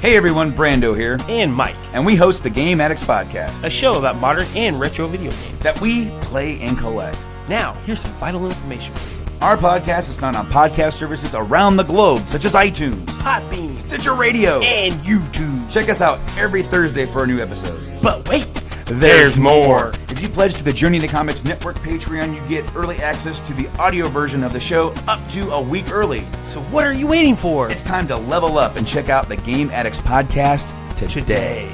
Hey everyone, Brando here. And Mike. And we host the Game Addicts podcast. A show about modern and retro video games that we play and collect. Now, here's some vital information for you. Our podcast is found on podcast services around the globe, such as iTunes, Podbean, Stitcher Radio, and YouTube. Check us out every Thursday for a new episode. But wait, there's more. If you pledge to the Journey into Comics Network Patreon, you get early access to the audio version of the show up to a week early. So what are you waiting for? It's time to level up and check out the Game Addicts podcast today.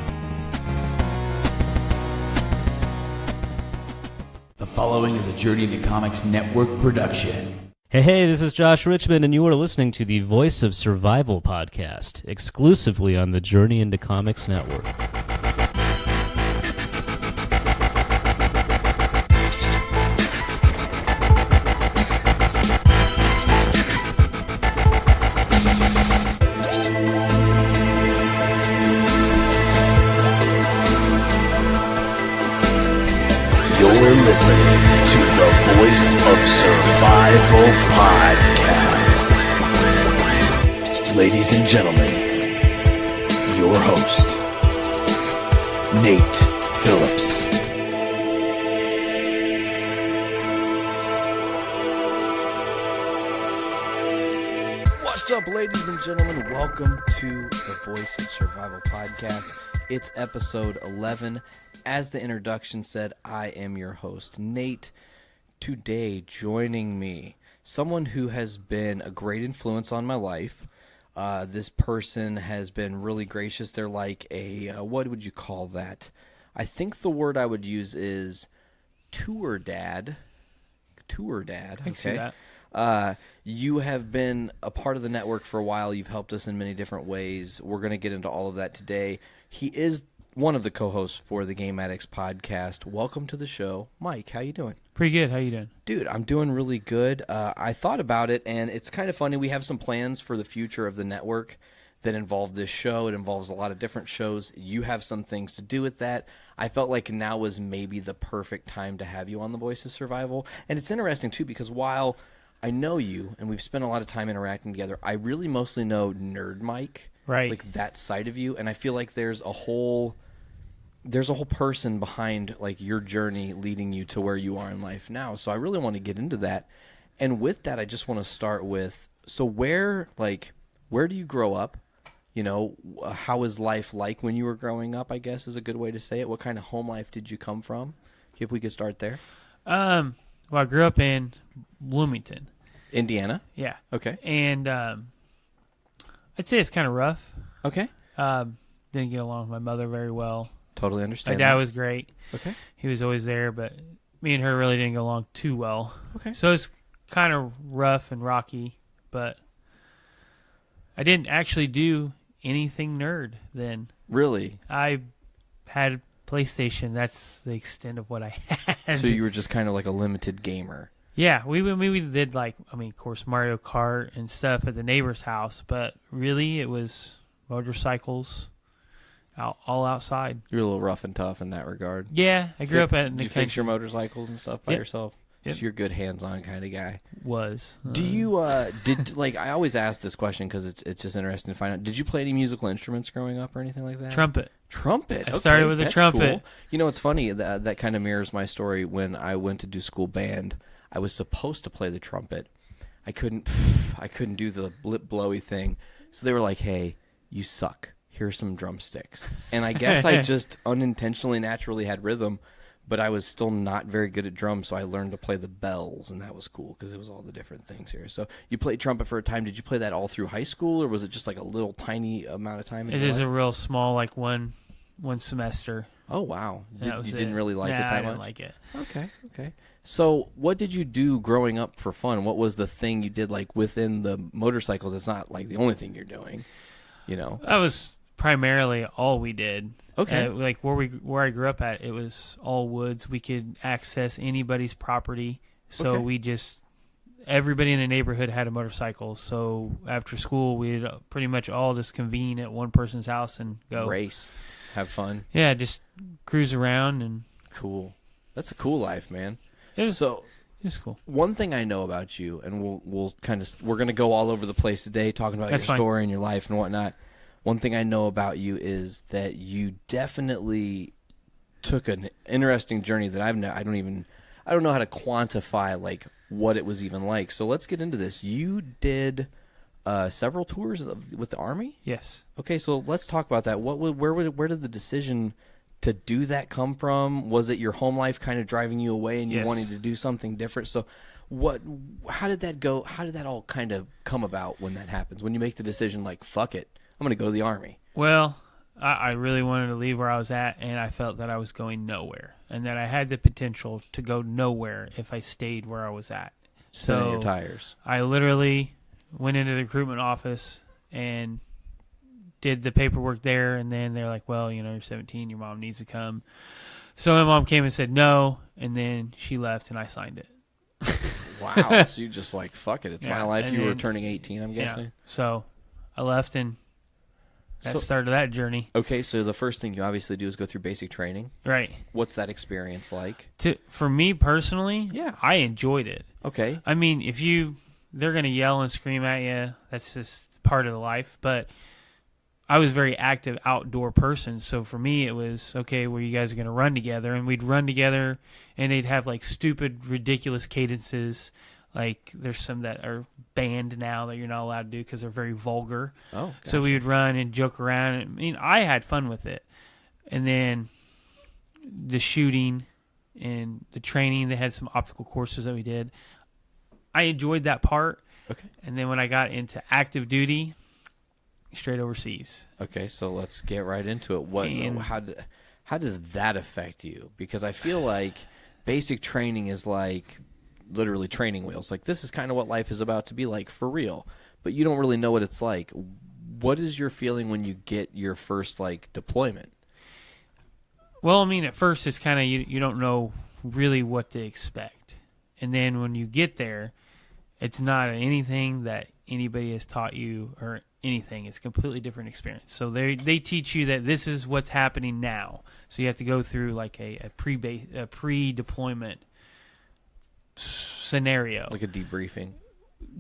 The following is a Journey into Comics Network production. Hey, this is Josh Richmond, and you are listening to the Voice of Survival podcast, exclusively on the Journey into Comics Network. You're listening to the Voice of Survival podcast. Ladies and gentlemen, your host, Nate Phillips. What's up, ladies and gentlemen? Welcome to the Voice of Survival podcast. It's episode 11. As the introduction said, I am your host, Nate. Today, joining me, someone who has been a great influence on my life. This person has been really gracious. They're like a, what would you call that? I think the word I would use is tour dad. Tour dad. I can see that. You have been a part of the network for a while. You've helped us in many different ways. We're going to get into all of that today. He is one of the co-hosts for the Game Addicts podcast. Welcome to the show. Mike, how you doing? Pretty good. How you doing? Dude, I'm doing really good. I thought about it, and it's kind of funny. We have some plans for the future of the network that involve this show. It involves a lot of different shows. You have some things to do with that. I felt like now was maybe the perfect time to have you on the Voice of Survival. And it's interesting, too, because while I know you, and we've spent a lot of time interacting together, I really mostly know Nerd Mike. Right. Like that side of you, and I feel like there's a whole person behind like your journey leading you to where you are in life now. So I really want to get into that. And with that, I just want to start with, so where do you grow up? You know, how was life like when you were growing up, I guess is a good way to say it. What kind of home life did you come from? If we could start there. Well, I grew up in Bloomington, Indiana. Yeah. Okay. And I'd say it's kind of rough. Okay. Didn't get along with my mother very well. Totally understand. My dad was great. Okay. He was always there, but me and her really didn't get along too well. Okay. So it's kind of rough and rocky, but I didn't actually do anything nerd then. Really? I had PlayStation. That's the extent of what I had. So you were just kind of like a limited gamer. Yeah, we did of course, Mario Kart and stuff at the neighbor's house, but really it was motorcycles all outside. You're a little rough and tough in that regard. Yeah, I grew up at Did you fix your motorcycles and stuff by yourself? Yep. So you're a good hands-on kind of guy. Do you, I always ask this question because it's just interesting to find out. Did you play any musical instruments growing up or anything like that? Trumpet. Trumpet. I started with a trumpet. Cool. You know, it's funny, that kind of mirrors my story when I went to do school band. I was supposed to play the trumpet. I couldn't do the lip blowy thing. So they were like, hey, you suck. Here's some drumsticks. And I guess I just unintentionally naturally had rhythm, but I was still not very good at drums, so I learned to play the bells, and that was cool because it was all the different things here. So you played trumpet for a time. Did you play that all through high school, or was it just like a little tiny amount of time? It is a real small, like one semester. Oh, wow. You didn't really like it that much? I didn't like it. Okay. So what did you do growing up for fun? What was the thing you did like within the motorcycles? It's not like the only thing you're doing, you know? That was primarily all we did. Okay. Like where I grew up at, it was all woods. We could access anybody's property. So everybody in the neighborhood had a motorcycle. So after school, we'd pretty much all just convene at one person's house and go. Race. Have fun. Yeah, just cruise around and. Cool. That's a cool life, man. It's cool. One thing I know about you, and we're going to go all over the place today talking about your story and your life and whatnot. one thing I know about you is that you definitely took an interesting journey that I don't know how to quantify like what it was even like. So let's get into this. You did several tours with the Army? Yes. Okay, so let's talk about that. Where did the decision to do that come from? Was it your home life kind of driving you away and you wanted to do something different? So how did that go? How did that all kind of come about when that happens? When you make the decision like, fuck it, I'm going to go to the Army. Well, I really wanted to leave where I was at, and I felt that I was going nowhere, and that I had the potential to go nowhere if I stayed where I was at. Spinning your tires. I literally went into the recruitment office and did the paperwork there, and then they're like, well, you're 17, your mom needs to come. So my mom came and said no, and then she left, and I signed it. Wow. So you just like, fuck it, it's my life. You were turning 18, I'm guessing. Yeah. So I left, and that started that journey. Okay, so the first thing you obviously do is go through basic training. Right. What's that experience like? For me personally, yeah, I enjoyed it. Okay. I mean, they're going to yell and scream at you. That's just part of the life. But I was a very active outdoor person. So for me, it was, okay, well, you guys are going to run together. And we'd run together, and they'd have like stupid, ridiculous cadences. Like there's some that are banned now that you're not allowed to do because they're very vulgar. Oh, gotcha. So we would run and joke around. I mean, I had fun with it. And then the shooting and the training, they had some optical courses that we did. I enjoyed that part. Okay. And then when I got into active duty, straight overseas. Okay, so let's get right into it. How does that affect you? Because I feel like basic training is like literally training wheels. Like, this is kind of what life is about to be like for real. But you don't really know what it's like. What is your feeling when you get your first like deployment? Well, I mean, at first it's kind of you don't know really what to expect. And then when you get there, it's not anything that anybody has taught you or anything. It's a completely different experience. So they teach you that this is what's happening now. So you have to go through like a pre-deployment scenario. Like a debriefing.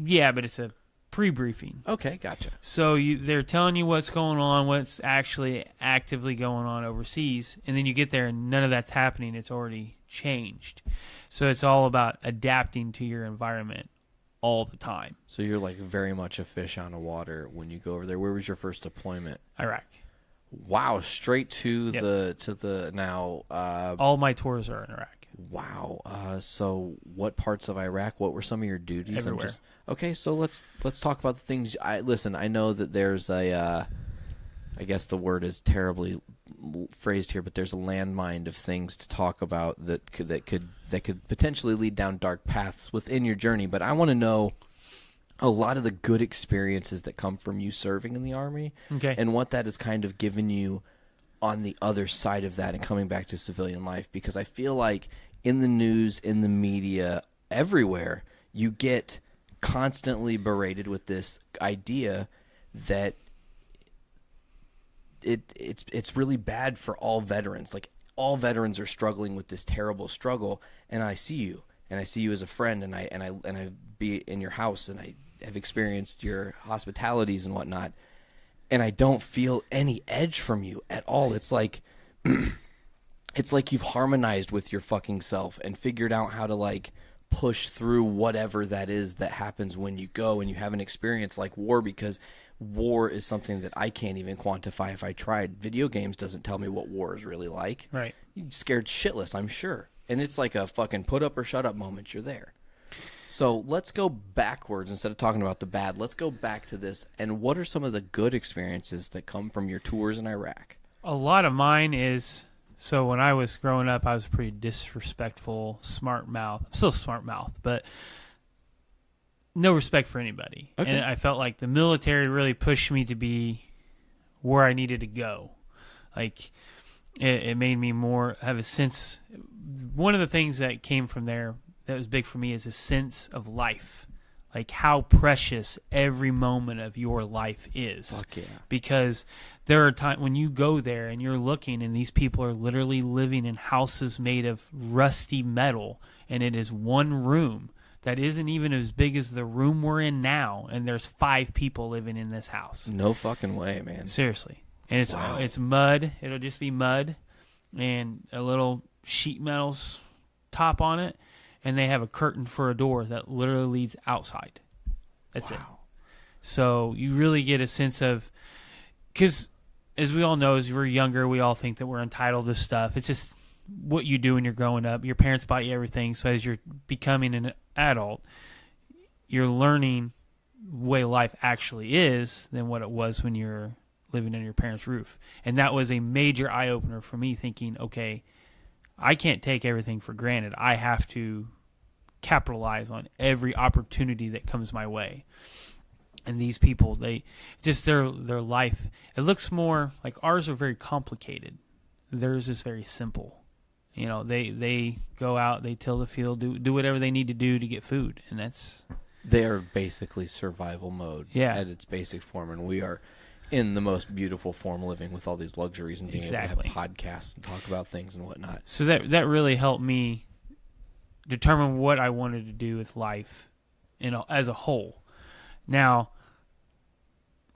Yeah, but it's a pre-briefing. Okay, gotcha. So they're telling you what's going on, what's actually actively going on overseas, and then you get there and none of that's happening. It's already changed. So it's all about adapting to your environment all the time. So you're like very much a fish on the water when you go over there. Where was your first deployment? Iraq. Wow, straight to the now. All my tours are in Iraq. Wow. So what parts of Iraq? What were some of your duties? Everywhere. Okay, so let's talk about the things. I know that there's a. I guess the word is terribly phrased here, but there's a landmine of things to talk about that could potentially lead down dark paths within your journey. But I want to know a lot of the good experiences that come from you serving in the Army, okay, and what that has kind of given you on the other side of that and coming back to civilian life. Because I feel like in the news, in the media, everywhere, you get constantly berated with this idea that it's really bad for all veterans. Like, all veterans are struggling with this terrible struggle, and I see you as a friend, and I be in your house, and I have experienced your hospitalities and whatnot, and I don't feel any edge from you at all. It's like it's like you've harmonized with your fucking self and figured out how to like push through whatever that is that happens when you go and you have an experience like war, because war is something that I can't even quantify if I tried. Video games doesn't tell me what war is really like. Right. You're scared shitless, I'm sure. And it's like a fucking put up or shut up moment. You're there. So let's go backwards instead of talking about the bad. Let's go back to this. And what are some of the good experiences that come from your tours in Iraq? A lot of mine is, so when I was growing up, I was pretty disrespectful, smart mouth. I'm still smart mouth, but no respect for anybody. Okay. And I felt like the military really pushed me to be where I needed to go. Like, it made me more have a sense. One of the things that came from there that was big for me is a sense of life. Like, how precious every moment of your life is. Fuck yeah. Because there are times when you go there and you're looking and these people are literally living in houses made of rusty metal, and it is one room that isn't even as big as the room we're in now, and there's 5 people living in this house. No fucking way, man. Seriously. And it's mud. It'll just be mud and a little sheet metal's top on it, and they have a curtain for a door that literally leads outside. That's it. So you really get a sense of, because as we all know, as we're younger, we all think that we're entitled to stuff. It's just what you do when you're growing up. Your parents bought you everything. So as you're becoming an adult, you're learning the way life actually is than what it was when you're living under your parents' roof. And that was a major eye-opener for me, thinking, okay, I can't take everything for granted. I have to capitalize on every opportunity that comes my way. And these people, they just their life, it looks more like ours are very complicated. Theirs is very simple. You know, they go out, they till the field, do whatever they need to do to get food, and that's... They're basically survival mode at its basic form, and we are in the most beautiful form, living with all these luxuries and being able to have podcasts and talk about things and whatnot. So that really helped me determine what I wanted to do with life, you know, as a whole. Now,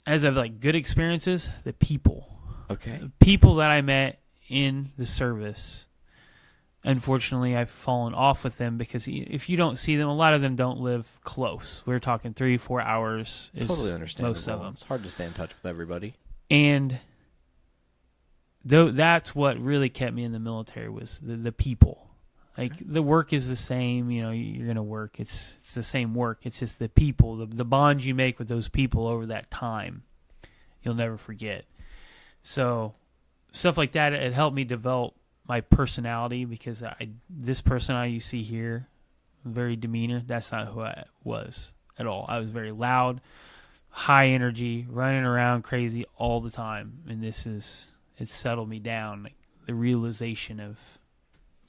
as of like good experiences, the people. Okay. The people that I met in the service, unfortunately, I've fallen off with them because if you don't see them, a lot of them don't live close. We're talking 3-4 hours is totally understandable. Most of them. It's hard to stay in touch with everybody. And that's what really kept me in the military was the people. Like, the work is the same, you know, you're going to work. It's the same work. It's just the people, the bonds you make with those people over that time, you'll never forget. So stuff like that, it helped me develop my personality, because this personality you see here, very demeanor, that's not who I was at all. I was very loud, high energy, running around crazy all the time. And it's settled me down, like the realization of,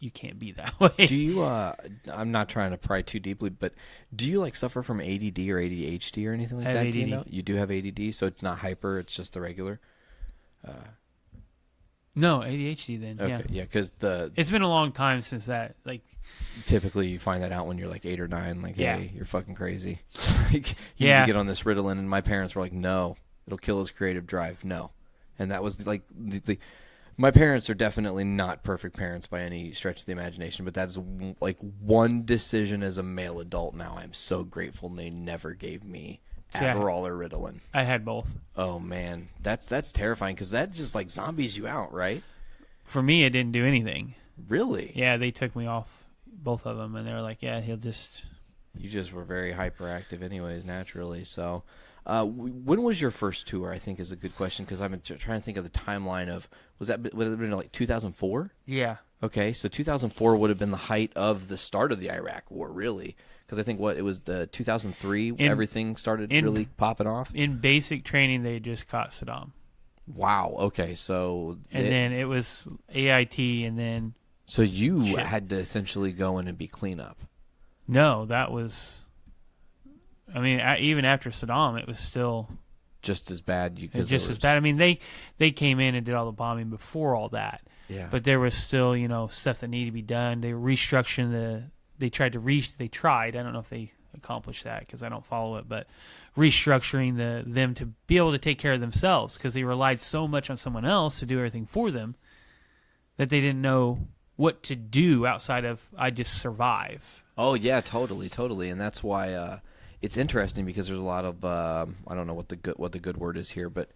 you can't be that way. Do you, I'm not trying to pry too deeply, but do you like suffer from ADD or ADHD or anything like that? ADD. Do you know? You do have ADD, so it's not hyper, it's just the regular? No, ADHD then, okay, yeah, because it's been a long time since that, like... Typically, you find that out when you're like 8 or 9, like, hey, you're fucking crazy. Like, you need to get on this Ritalin, and my parents were like, no, it'll kill his creative drive, no. And that was like... My parents are definitely not perfect parents by any stretch of the imagination, but that is like one decision as a male adult now. I'm so grateful they never gave me Adderall or Ritalin. I had both. Oh, man. That's terrifying, because that just like zombies you out, right? For me, it didn't do anything. Really? Yeah, they took me off, both of them, and they were like, yeah, he'll just... You just were very hyperactive anyways, naturally, so... when was your first tour, I think is a good question, because I've been trying to think of the timeline of, would it have been like 2004? Yeah. Okay, so 2004 would have been the height of the start of the Iraq War, really, because I think it was the 2003 everything started really popping off? In basic training, they just caught Saddam. Wow, okay, so... And then it was AIT, and then... So you had to essentially go in and be cleanup. No, that was... I mean, even after Saddam, it was still just as bad. As bad. I mean, they came in and did all the bombing before all that. Yeah. But there was still, you know, stuff that needed to be done. They were restructuring They tried. I don't know if they accomplished that because I don't follow it. But restructuring them to be able to take care of themselves, because they relied so much on someone else to do everything for them that they didn't know what to do outside of I just survive. Oh yeah, totally, and that's why. It's interesting because there's a lot of I don't know what the good word is here, but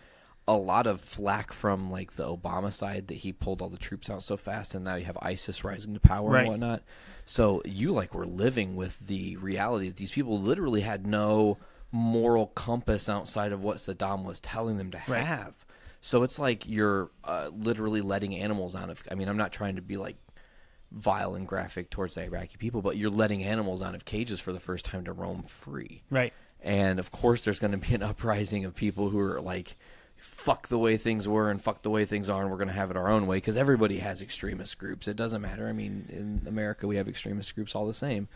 a lot of flack from like the Obama side that he pulled all the troops out so fast, and now you have ISIS rising to power and whatnot. So you were living with the reality that these people literally had no moral compass outside of what Saddam was telling them to have. So it's like you're literally letting animals out of. I mean, I'm not trying to be like vile and graphic towards the Iraqi people, but you're letting animals out of cages for the first time to roam free. Right. And of course there's going to be an uprising of people who are like, fuck the way things were and fuck the way things are, and we're going to have it our own way, because everybody has extremist groups. It doesn't matter. I mean, in America we have extremist groups all the same.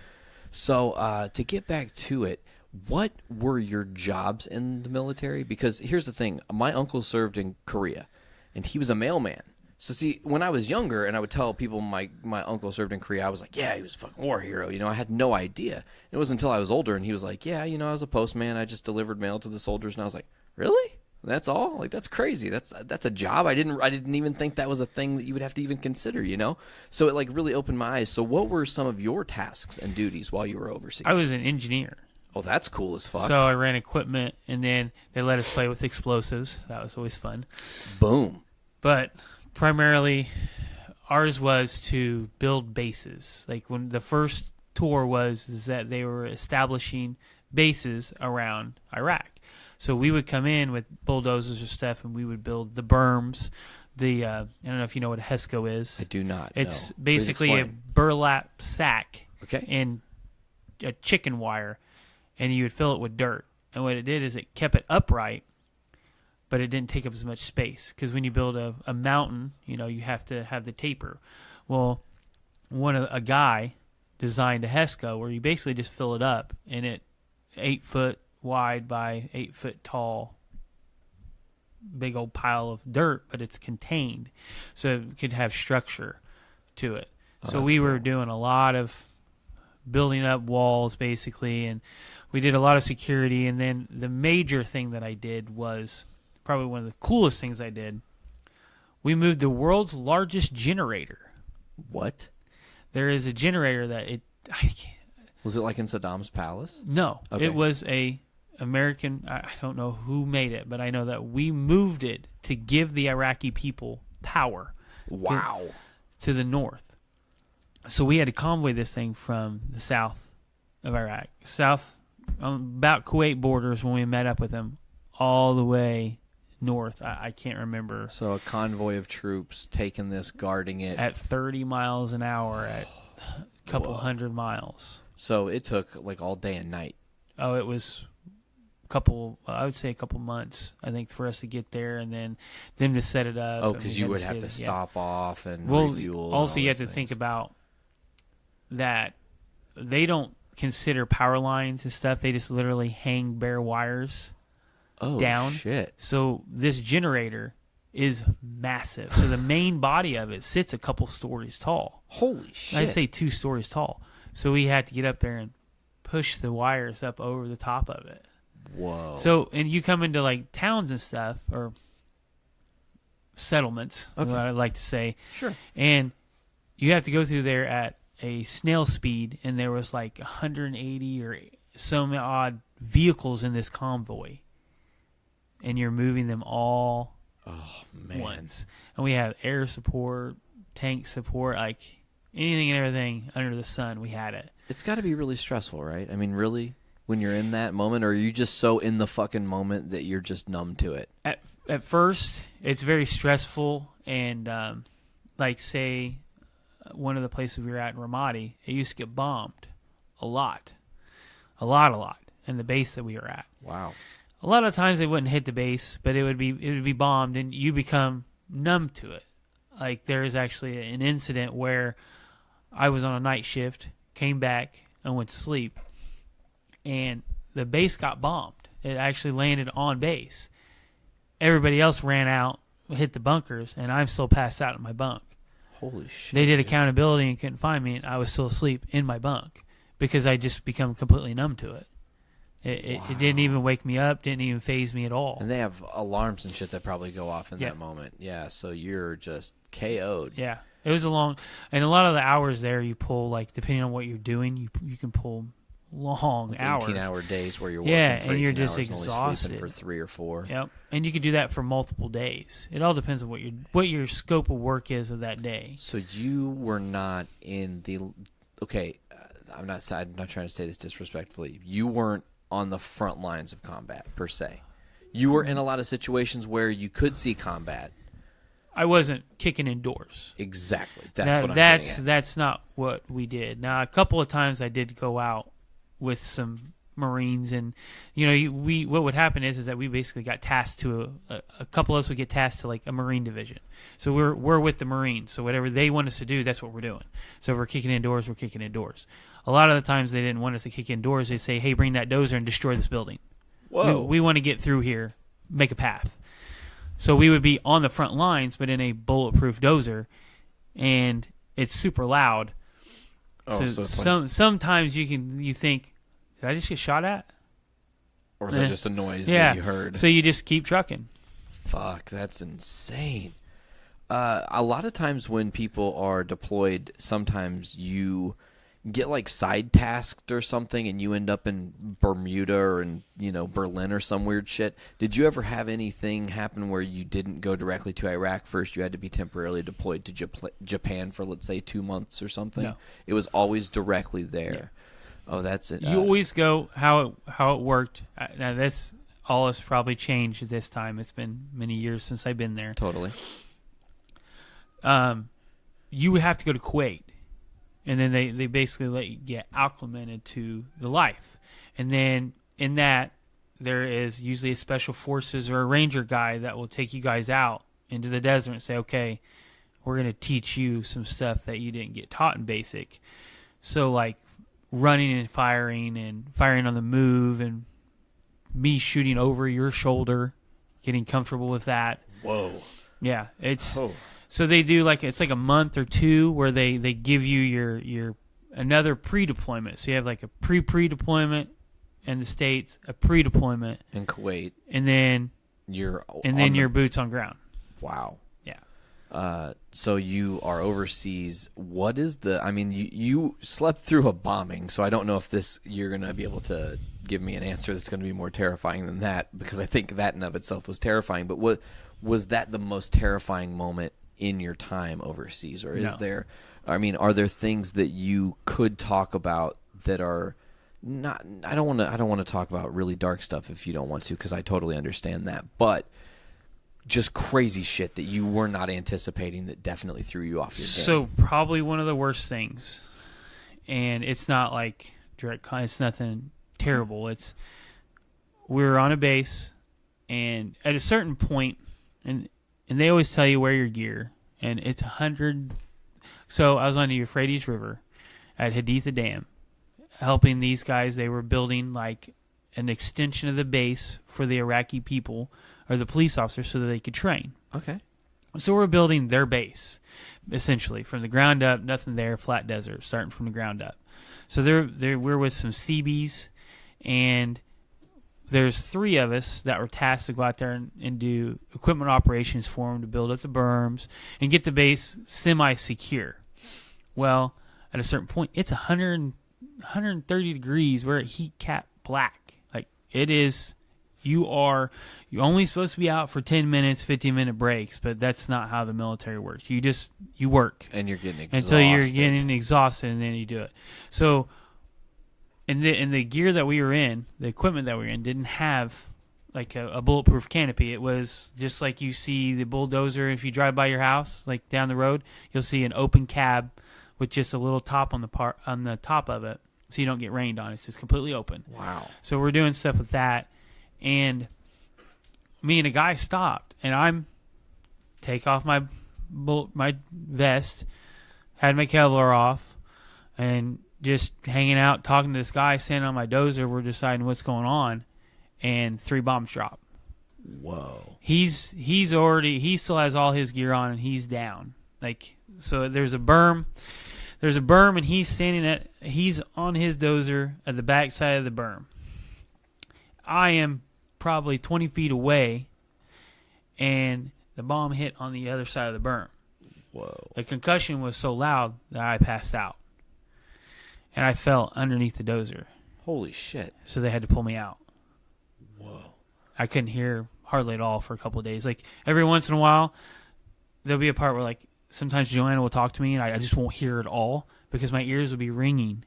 So to get back to it, what were your jobs in the military? Because here's the thing. My uncle served in Korea, and he was a mailman. So see, when I was younger and I would tell people my uncle served in Korea, I was like, yeah, he was a fucking war hero. You know, I had no idea. It wasn't until I was older and he was like, yeah, you know, I was a postman. I just delivered mail to the soldiers. And I was like, really? That's all? Like, that's crazy. That's a job. I didn't even think that was a thing that you would have to even consider, you know? So it like really opened my eyes. So what were some of your tasks and duties while you were overseas? I was an engineer. Oh, that's cool as fuck. So I ran equipment, and then they let us play with explosives. That was always fun. Boom. But primarily, ours was to build bases. Like when the first tour is that they were establishing bases around Iraq. So we would come in with bulldozers or stuff, and we would build the berms. I don't know if you know what a HESCO is. I do not. It's no. basically a burlap sack Okay. and a chicken wire, and you would fill it with dirt. And what it did is it kept it upright, but it didn't take up as much space. Because when you build a mountain, you know, you have to have the taper. Well, a guy designed a HESCO where you basically just fill it up, and it 8 foot wide by 8 foot tall, big old pile of dirt, but it's contained, so it could have structure to it. So we were doing a lot of building up walls, basically, and we did a lot of security. And then the major thing that I did was probably one of the coolest things I did. We moved the world's largest generator. What? There is a generator that Was it like in Saddam's palace? No, Okay. It was a American. I don't know who made it, but I know that we moved it to give the Iraqi people power. Wow. To the north. So we had to convoy this thing from the south of Iraq, about Kuwait borders when we met up with them, all the way north. I can't remember. So a convoy of troops taking this, guarding it. At 30 miles an hour at a couple hundred miles. So it took like all day and night. Oh, it was I would say a couple months, I think, for us to get there, and then them to set it up. Oh, because you would have to stop off and refuel. Also, you have to think about that they don't consider power lines and stuff. They just literally hang bare wires down. Shit. So this generator is massive. So the main body of it sits a couple stories tall. Holy shit. I'd say 2 stories tall. So we had to get up there and push the wires up over the top of it. Whoa. So, and you come into like towns and stuff, or settlements, what I'd like to say. Sure. And you have to go through there at a snail speed, and there was like 180 or some odd vehicles in this convoy. And you're moving them all once. And we have air support, tank support, like anything and everything under the sun, we had it. It's got to be really stressful, right? I mean, really? When you're in that moment, or are you just so in the fucking moment that you're just numb to it? At first, it's very stressful, and like say one of the places we were at in Ramadi, it used to get bombed a lot, in the base that we were at. Wow. A lot of times they wouldn't hit the base, but it would be bombed, and you become numb to it. Like there is actually an incident where I was on a night shift, came back, and went to sleep. And the base got bombed. It actually landed on base. Everybody else ran out, hit the bunkers, and I'm still passed out in my bunk. Holy shit. They did accountability and couldn't find me, and I was still asleep in my bunk because I just become completely numb to it. It didn't even wake me up, didn't even faze me at all. And they have alarms and shit that probably go off in that moment. Yeah, so you're just KO'd. Yeah. It was a lot of the hours there you pull, like, depending on what you're doing, you can pull long hours. 18-hour days where you're working for and you're just hours exhausted. And only sleeping for 3 or 4. Yep, and you could do that for multiple days. It all depends on what your scope of work is of that day. So you were not in the I'm not trying to say this disrespectfully. You weren't on the front lines of combat per se. You were in a lot of situations where you could see combat. I wasn't kicking indoors. Exactly. That's not what we did. Now, a couple of times I did go out with some Marines, and what would happen is that we basically got tasked to a couple of us would get tasked to like a Marine division. So we're with the Marines. So whatever they want us to do, that's what we're doing. So if we're kicking indoors, we're kicking indoors. A lot of the times they didn't want us to kick indoors. They say, "Hey, bring that dozer and destroy this building. Whoa. We want to get through here, make a path." So we would be on the front lines, but in a bulletproof dozer, and it's super loud. Oh, so so sometimes you think, did I just get shot at? Or is that just a noise that you heard? So you just keep trucking. Fuck, that's insane. A lot of times when people are deployed, sometimes you get like side tasked or something and you end up in Bermuda or in, Berlin or some weird shit. Did you ever have anything happen where you didn't go directly to Iraq first? You had to be temporarily deployed to Japan for, let's say, 2 months or something? No. It was always directly there. Yeah. Oh, that's it. You always go how it worked. Now, this all has probably changed at this time. It's been many years since I've been there. Totally. You would have to go to Kuwait. And then they basically let you get acclimated to the life. And then in that, there is usually a special forces or a ranger guy that will take you guys out into the desert and say, okay, we're going to teach you some stuff that you didn't get taught in basic. So like running and firing on the move and me shooting over your shoulder, getting comfortable with that. Whoa. Yeah, it's... Oh. So they do it's like a month or two where they give you your another pre-deployment. So you have like a pre-deployment in the States, a pre-deployment in Kuwait, and then your boots on ground. Wow. Yeah. So you are overseas. What is you slept through a bombing, so I don't know if you're going to be able to give me an answer that's going to be more terrifying than that, because I think that in of itself was terrifying. But what was that the most terrifying moment in your time overseas, or is there? Are there things that you could talk about that are not? I don't want to talk about really dark stuff if you don't want to, because I totally understand that. But just crazy shit that you were not anticipating that definitely threw you off your game. So probably one of the worst things, and it's not like direct. It's nothing terrible. It's we were on a base, and at a certain point, and they always tell you wear your gear, and it's 100. So I was on the Euphrates River at Haditha Dam, helping these guys. They were building like an extension of the base for the Iraqi people or the police officers so that they could train. Okay. So we're building their base, essentially, from the ground up, nothing there, flat desert, starting from the ground up. So we're with some Seabees, and there's 3 of us that were tasked to go out there and do equipment operations for them to build up the berms and get the base semi-secure. Well, at a certain point, it's 130 degrees. We're at heat cap black. Like, it is, you're only supposed to be out for 10 minutes, 15-minute breaks, but that's not how the military works. You work. And you're getting exhausted. Until you're getting exhausted, and then you do it. So... And the gear that we were in, the equipment that we were in, didn't have like a bulletproof canopy. It was just like you see the bulldozer. If you drive by your house, like down the road, you'll see an open cab with just a little top on the top of it, so you don't get rained on. It's just completely open. Wow. So we're doing stuff with that, and me and a guy stopped, and I'm take off my vest, had my Kevlar off, and just hanging out, talking to this guy, standing on my dozer. We're deciding what's going on, and 3 bombs drop. Whoa. He still has all his gear on, and he's down. Like, so there's a berm, and he's on his dozer at the back side of the berm. I am probably 20 feet away, and the bomb hit on the other side of the berm. Whoa. The concussion was so loud that I passed out. And I fell underneath the dozer. Holy shit. So they had to pull me out. Whoa. I couldn't hear hardly at all for a couple of days. Like, every once in a while, there'll be a part where, like, sometimes Joanna will talk to me, and I just won't hear it all because my ears will be ringing.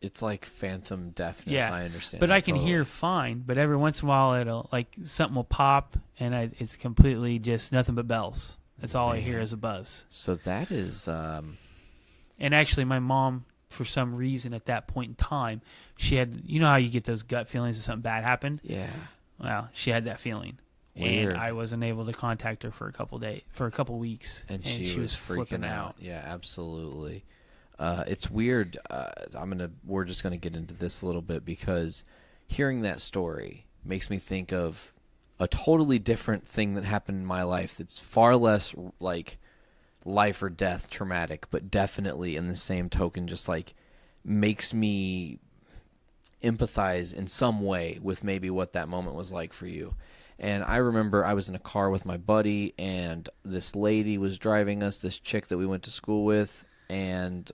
It's like phantom deafness. Yeah. I understand. But I can hear fine. But every once in a while, it'll, like, something will pop, and it's completely just nothing but bells. That's all I hear is a buzz. So that is... And actually, my mom... for some reason at that point in time, she had, you know how you get those gut feelings that something bad happened? Yeah. Well, she had that feeling. Weird. And I wasn't able to contact her for a couple weeks. And she was freaking out. Yeah, absolutely. It's weird. We're just going to get into this a little bit, because hearing that story makes me think of a totally different thing that happened in my life that's far less like life or death traumatic, but definitely in the same token just like makes me empathize in some way with maybe what that moment was like for you. And I remember I was in a car with my buddy, and this lady was driving us, this chick that we went to school with, and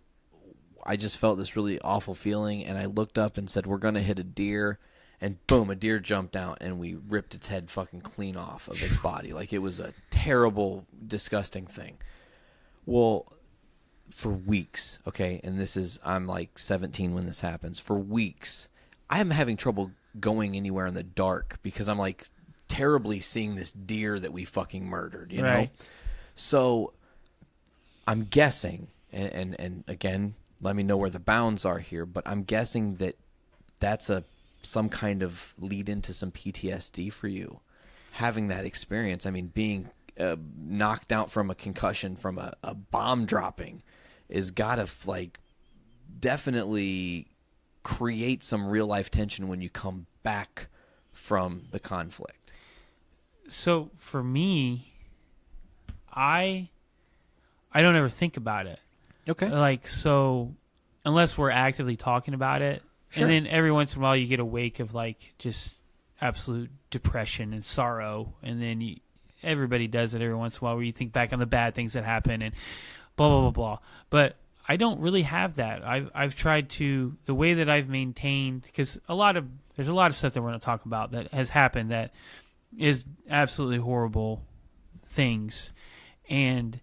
I just felt this really awful feeling, and I looked up and said, we're going to hit a deer, and boom, a deer jumped out, and we ripped its head fucking clean off of its body. Like, it was a terrible, disgusting thing. Well, for weeks, okay, and I'm like 17 when this happens, for weeks, I'm having trouble going anywhere in the dark because I'm like terribly seeing this deer that we fucking murdered, you know? So I'm guessing, and again, let me know where the bounds are here, but I'm guessing that that's some kind of lead into some PTSD for you, having that experience. I mean, being knocked out from a concussion from a bomb dropping is gotta like definitely create some real life tension when you come back from the conflict. So for me, I don't ever think about it. Okay. Like, so unless we're actively talking about it, Sure. and then every once in a while you get a wake of like just absolute depression and sorrow, and then everybody does it every once in a while where you think back on the bad things that happen and blah blah blah blah. But I don't really have that. I've tried to, the way that I've maintained, because there's a lot of stuff that we're going to talk about that has happened that is absolutely horrible things, and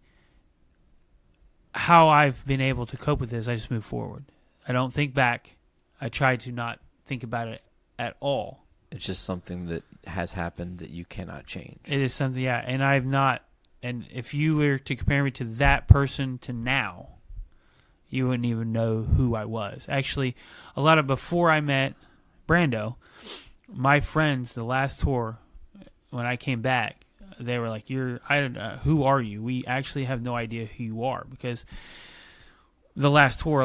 how I've been able to cope with this, I just move forward. I don't think back. I try to not think about it at all. It's just something that has happened that you cannot change. It is something, yeah, and I'm not, and if you were to compare me to that person to now, you wouldn't even know who I was. Actually, before I met Brando, my friends, the last tour, when I came back, they were like, who are you? We actually have no idea who you are, because the last tour,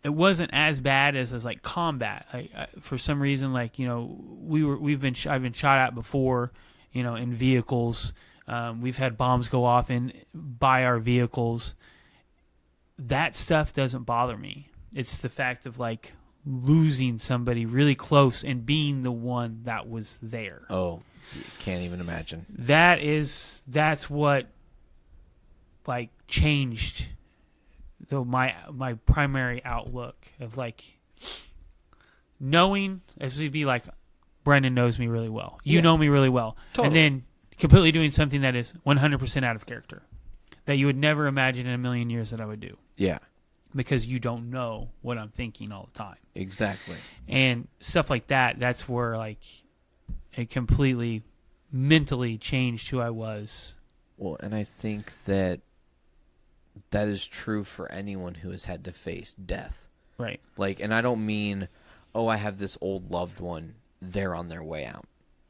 it wasn't as bad as like combat. For some reason, like, you know, I've been shot at before, you know, in vehicles. We've had bombs go off by our vehicles. That stuff doesn't bother me. It's the fact of like losing somebody really close and being the one that was there. Oh, can't even imagine. That's what like changed my primary outlook of like knowing, as we'd be like, Brendan knows me really well. You know me really well. Totally. And then completely doing something that is 100% out of character that you would never imagine in a million years that I would do. Yeah. Because you don't know what I'm thinking all the time. Exactly. And stuff like that, that's where like it completely mentally changed who I was. Well, and I think that is true for anyone who has had to face death. Right. Like, and I don't mean, oh, I have this old loved one, they're on their way out.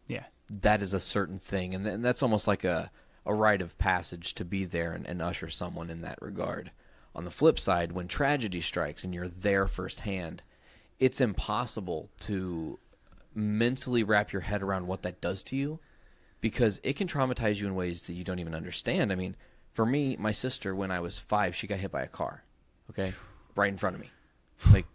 Yeah. That is a certain thing, and that's almost like a rite of passage to be there and usher someone in that regard. On the flip side, when tragedy strikes and you're there firsthand, it's impossible to mentally wrap your head around what that does to you, because it can traumatize you in ways that you don't even understand. I mean, for me, my sister, when I was 5, she got hit by a car, okay, right in front of me, like,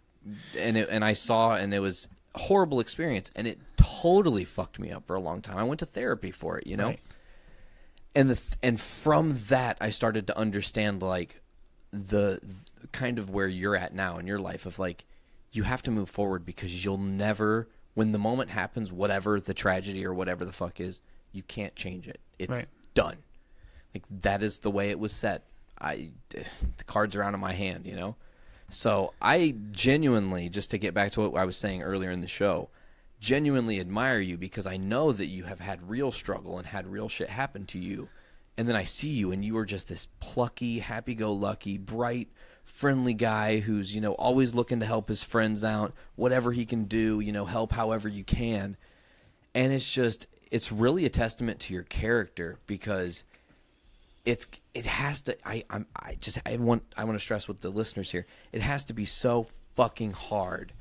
and I saw, and it was a horrible experience, and it totally fucked me up for a long time. I went to therapy for it, you know, right. And from that, I started to understand like the kind of where you're at now in your life of like, you have to move forward, because you'll never, when the moment happens, whatever the tragedy or whatever the fuck is, you can't change it. It's done. Like, that is the way it was set. The cards are out of my hand, you know? So I genuinely, just to get back to what I was saying earlier in the show, genuinely admire you, because I know that you have had real struggle and had real shit happen to you. And then I see you, and you are just this plucky, happy-go-lucky, bright, friendly guy who's, you know, always looking to help his friends out, whatever he can do, you know, help however you can. And it's really a testament to your character, because it has to, I want to stress with the listeners here, it has to be so fucking hard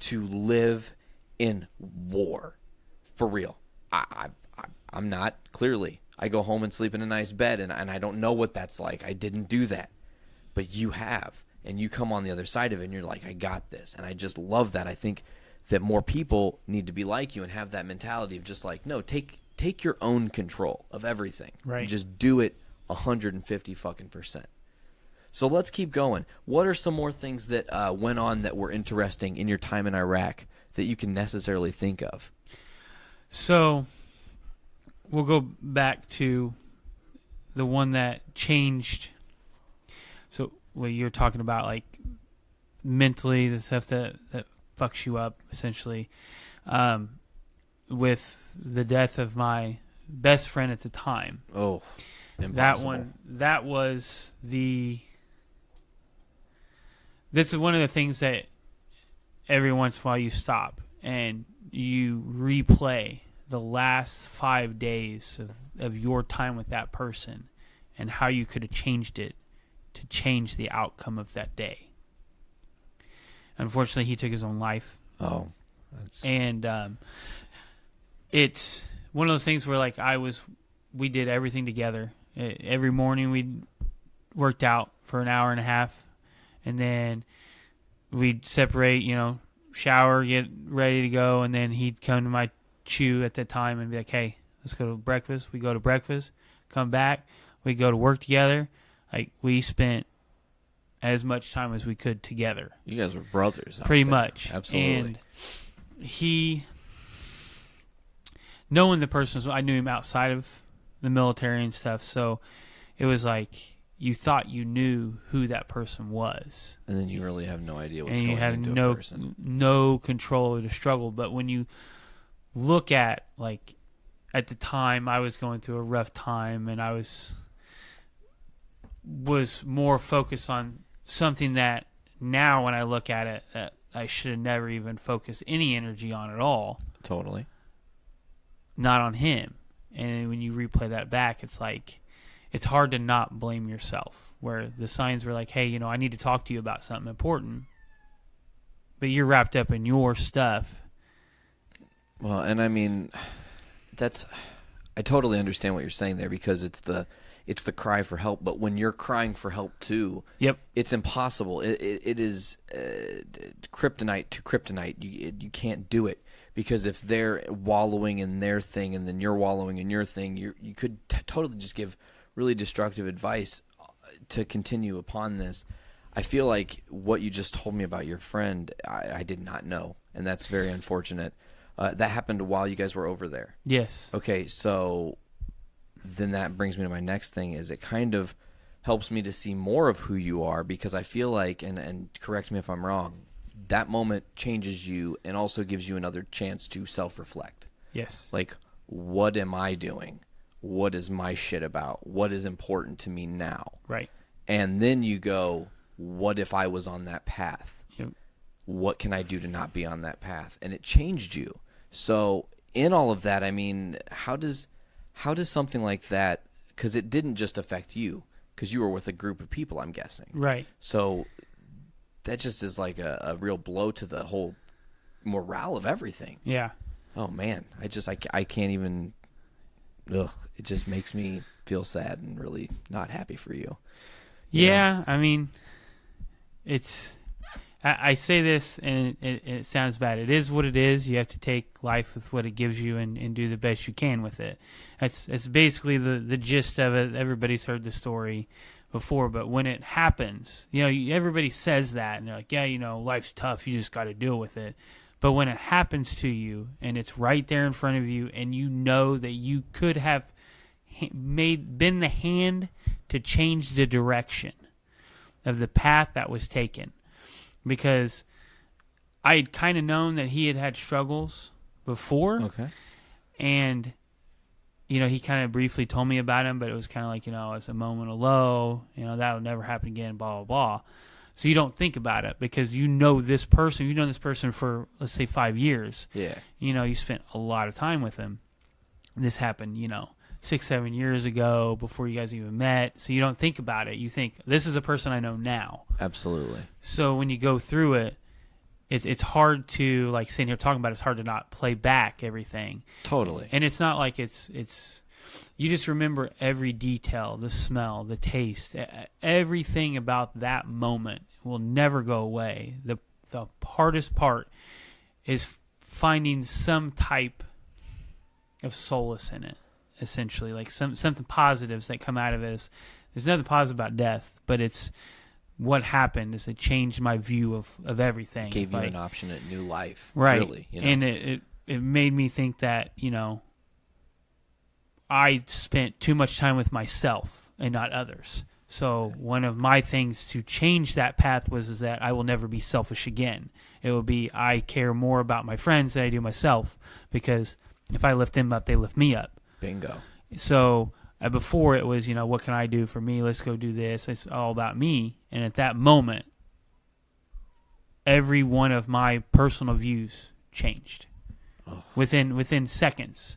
to live in war, for real. I'm not, clearly. I go home and sleep in a nice bed, and I don't know what that's like. I didn't do that. But you have, and you come on the other side of it, and you're like, I got this. And I just love that. I think that more people need to be like you and have that mentality of just like, no, take your own control of everything. Right. And just do it 150%. So let's keep going. What are some more things that went on that were interesting in your time in Iraq that you can necessarily think of? So we'll go back to the one that changed. So what you're talking about, like mentally, the stuff that fucks you up, essentially, with the death of my best friend at the time. Oh, impossible. That was the... This is one of the things that every once in a while you stop and you replay the last 5 days of your time with that person and how you could have changed it to change the outcome of that day. Unfortunately, he took his own life. Oh. And it's one of those things where like we did everything together. Every morning we worked out for an hour and a half, and then we'd separate, shower, get ready to go, and then he'd come to my chew at that time and be like, hey, let's go to breakfast. We go to breakfast, come back, we go to work together. Like, we spent as much time as we could together. You guys were brothers. Pretty much. Absolutely. And knowing the person, I knew him outside of the military and stuff, so it was like you thought you knew who that person was. And then you really have no idea what's and going you have into a person. No control or the struggle. But when you look at, like, at the time, I was going through a rough time, and I was more focused on something that now when I look at it, that I should have never even focused any energy on at all. Totally. Not on him. And when you replay that back, it's like, it's hard to not blame yourself, where the signs were like, hey, I need to talk to you about something important, but you're wrapped up in your stuff. Well, and I mean, I totally understand what you're saying there, because it's the cry for help. But when you're crying for help too, yep, it's impossible. It is kryptonite to kryptonite. You can't do it, because if they're wallowing in their thing and then you're wallowing in your thing, you could totally just give really destructive advice to continue upon this. I feel like what you just told me about your friend, I did not know, and that's very unfortunate. That happened while you guys were over there. Yes. Okay, so then that brings me to my next thing, is it kind of helps me to see more of who you are, because I feel like, and correct me if I'm wrong, that moment changes you and also gives you another chance to self-reflect. Yes. Like, what am I doing? What is my shit about? What is important to me now? Right. And then you go, what if I was on that path? Yep. What can I do to not be on that path? And it changed you. So in all of that, I mean, how does something like that, because it didn't just affect you, because you were with a group of people, I'm guessing. Right. So that just is like a real blow to the whole morale of everything. Yeah. Oh, man. I can't even... Ugh, it just makes me feel sad and really not happy for you. Yeah, I mean, I say this and it sounds bad. It is what it is. You have to take life with what it gives you and do the best you can with it. That's basically the gist of it. Everybody's heard the story before, but when it happens, everybody says that, and they're like, yeah, life's tough. You just got to deal with it. But when it happens to you and it's right there in front of you, and you know that you could have been the hand to change the direction of the path that was taken, because I had kind of known that he had struggles before. Okay. And, he kind of briefly told me about him, but it was kind of like, it's a moment of low, that will never happen again, blah, blah, blah. So you don't think about it, because you know this person for, let's say, 5 years. Yeah. You spent a lot of time with him. This happened, 6-7 years ago, before you guys even met. So you don't think about it. You think, this is the person I know now. Absolutely. So when you go through it, it's hard to, like, sitting here talking about it, it's hard to not play back everything. Totally. And it's not like it's you just remember every detail, the smell, the taste, everything about that moment will never go away. The hardest part is finding some type of solace in it, essentially, like something positives that come out of it. There's nothing positive about death, but it's what happened is it changed my view of everything. Gave you an option at new life, right? Really, And it made me think that, I spent too much time with myself and not others. So one of my things to change that path is that I will never be selfish again. It will be I care more about my friends than I do myself, because if I lift them up, they lift me up. Bingo. So before it was, what can I do for me? Let's go do this. It's all about me. And at that moment, every one of my personal views changed within seconds.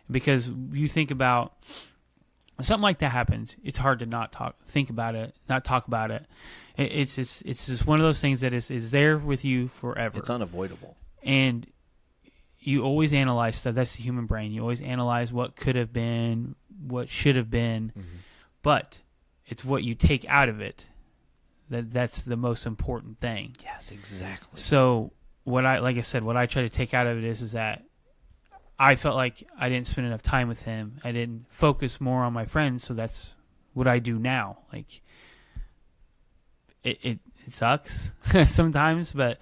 Because you think about something like that happens, it's hard to not talk about it. It's just one of those things that is there with you forever. It's unavoidable. And you always analyze stuff. That's the human brain. You always analyze what could have been, what should have been, but it's what you take out of it that's the most important thing. Yes, exactly. So what I try to take out of it is that I felt like I didn't spend enough time with him. I didn't focus more on my friends, so that's what I do now. Like, it sucks sometimes, but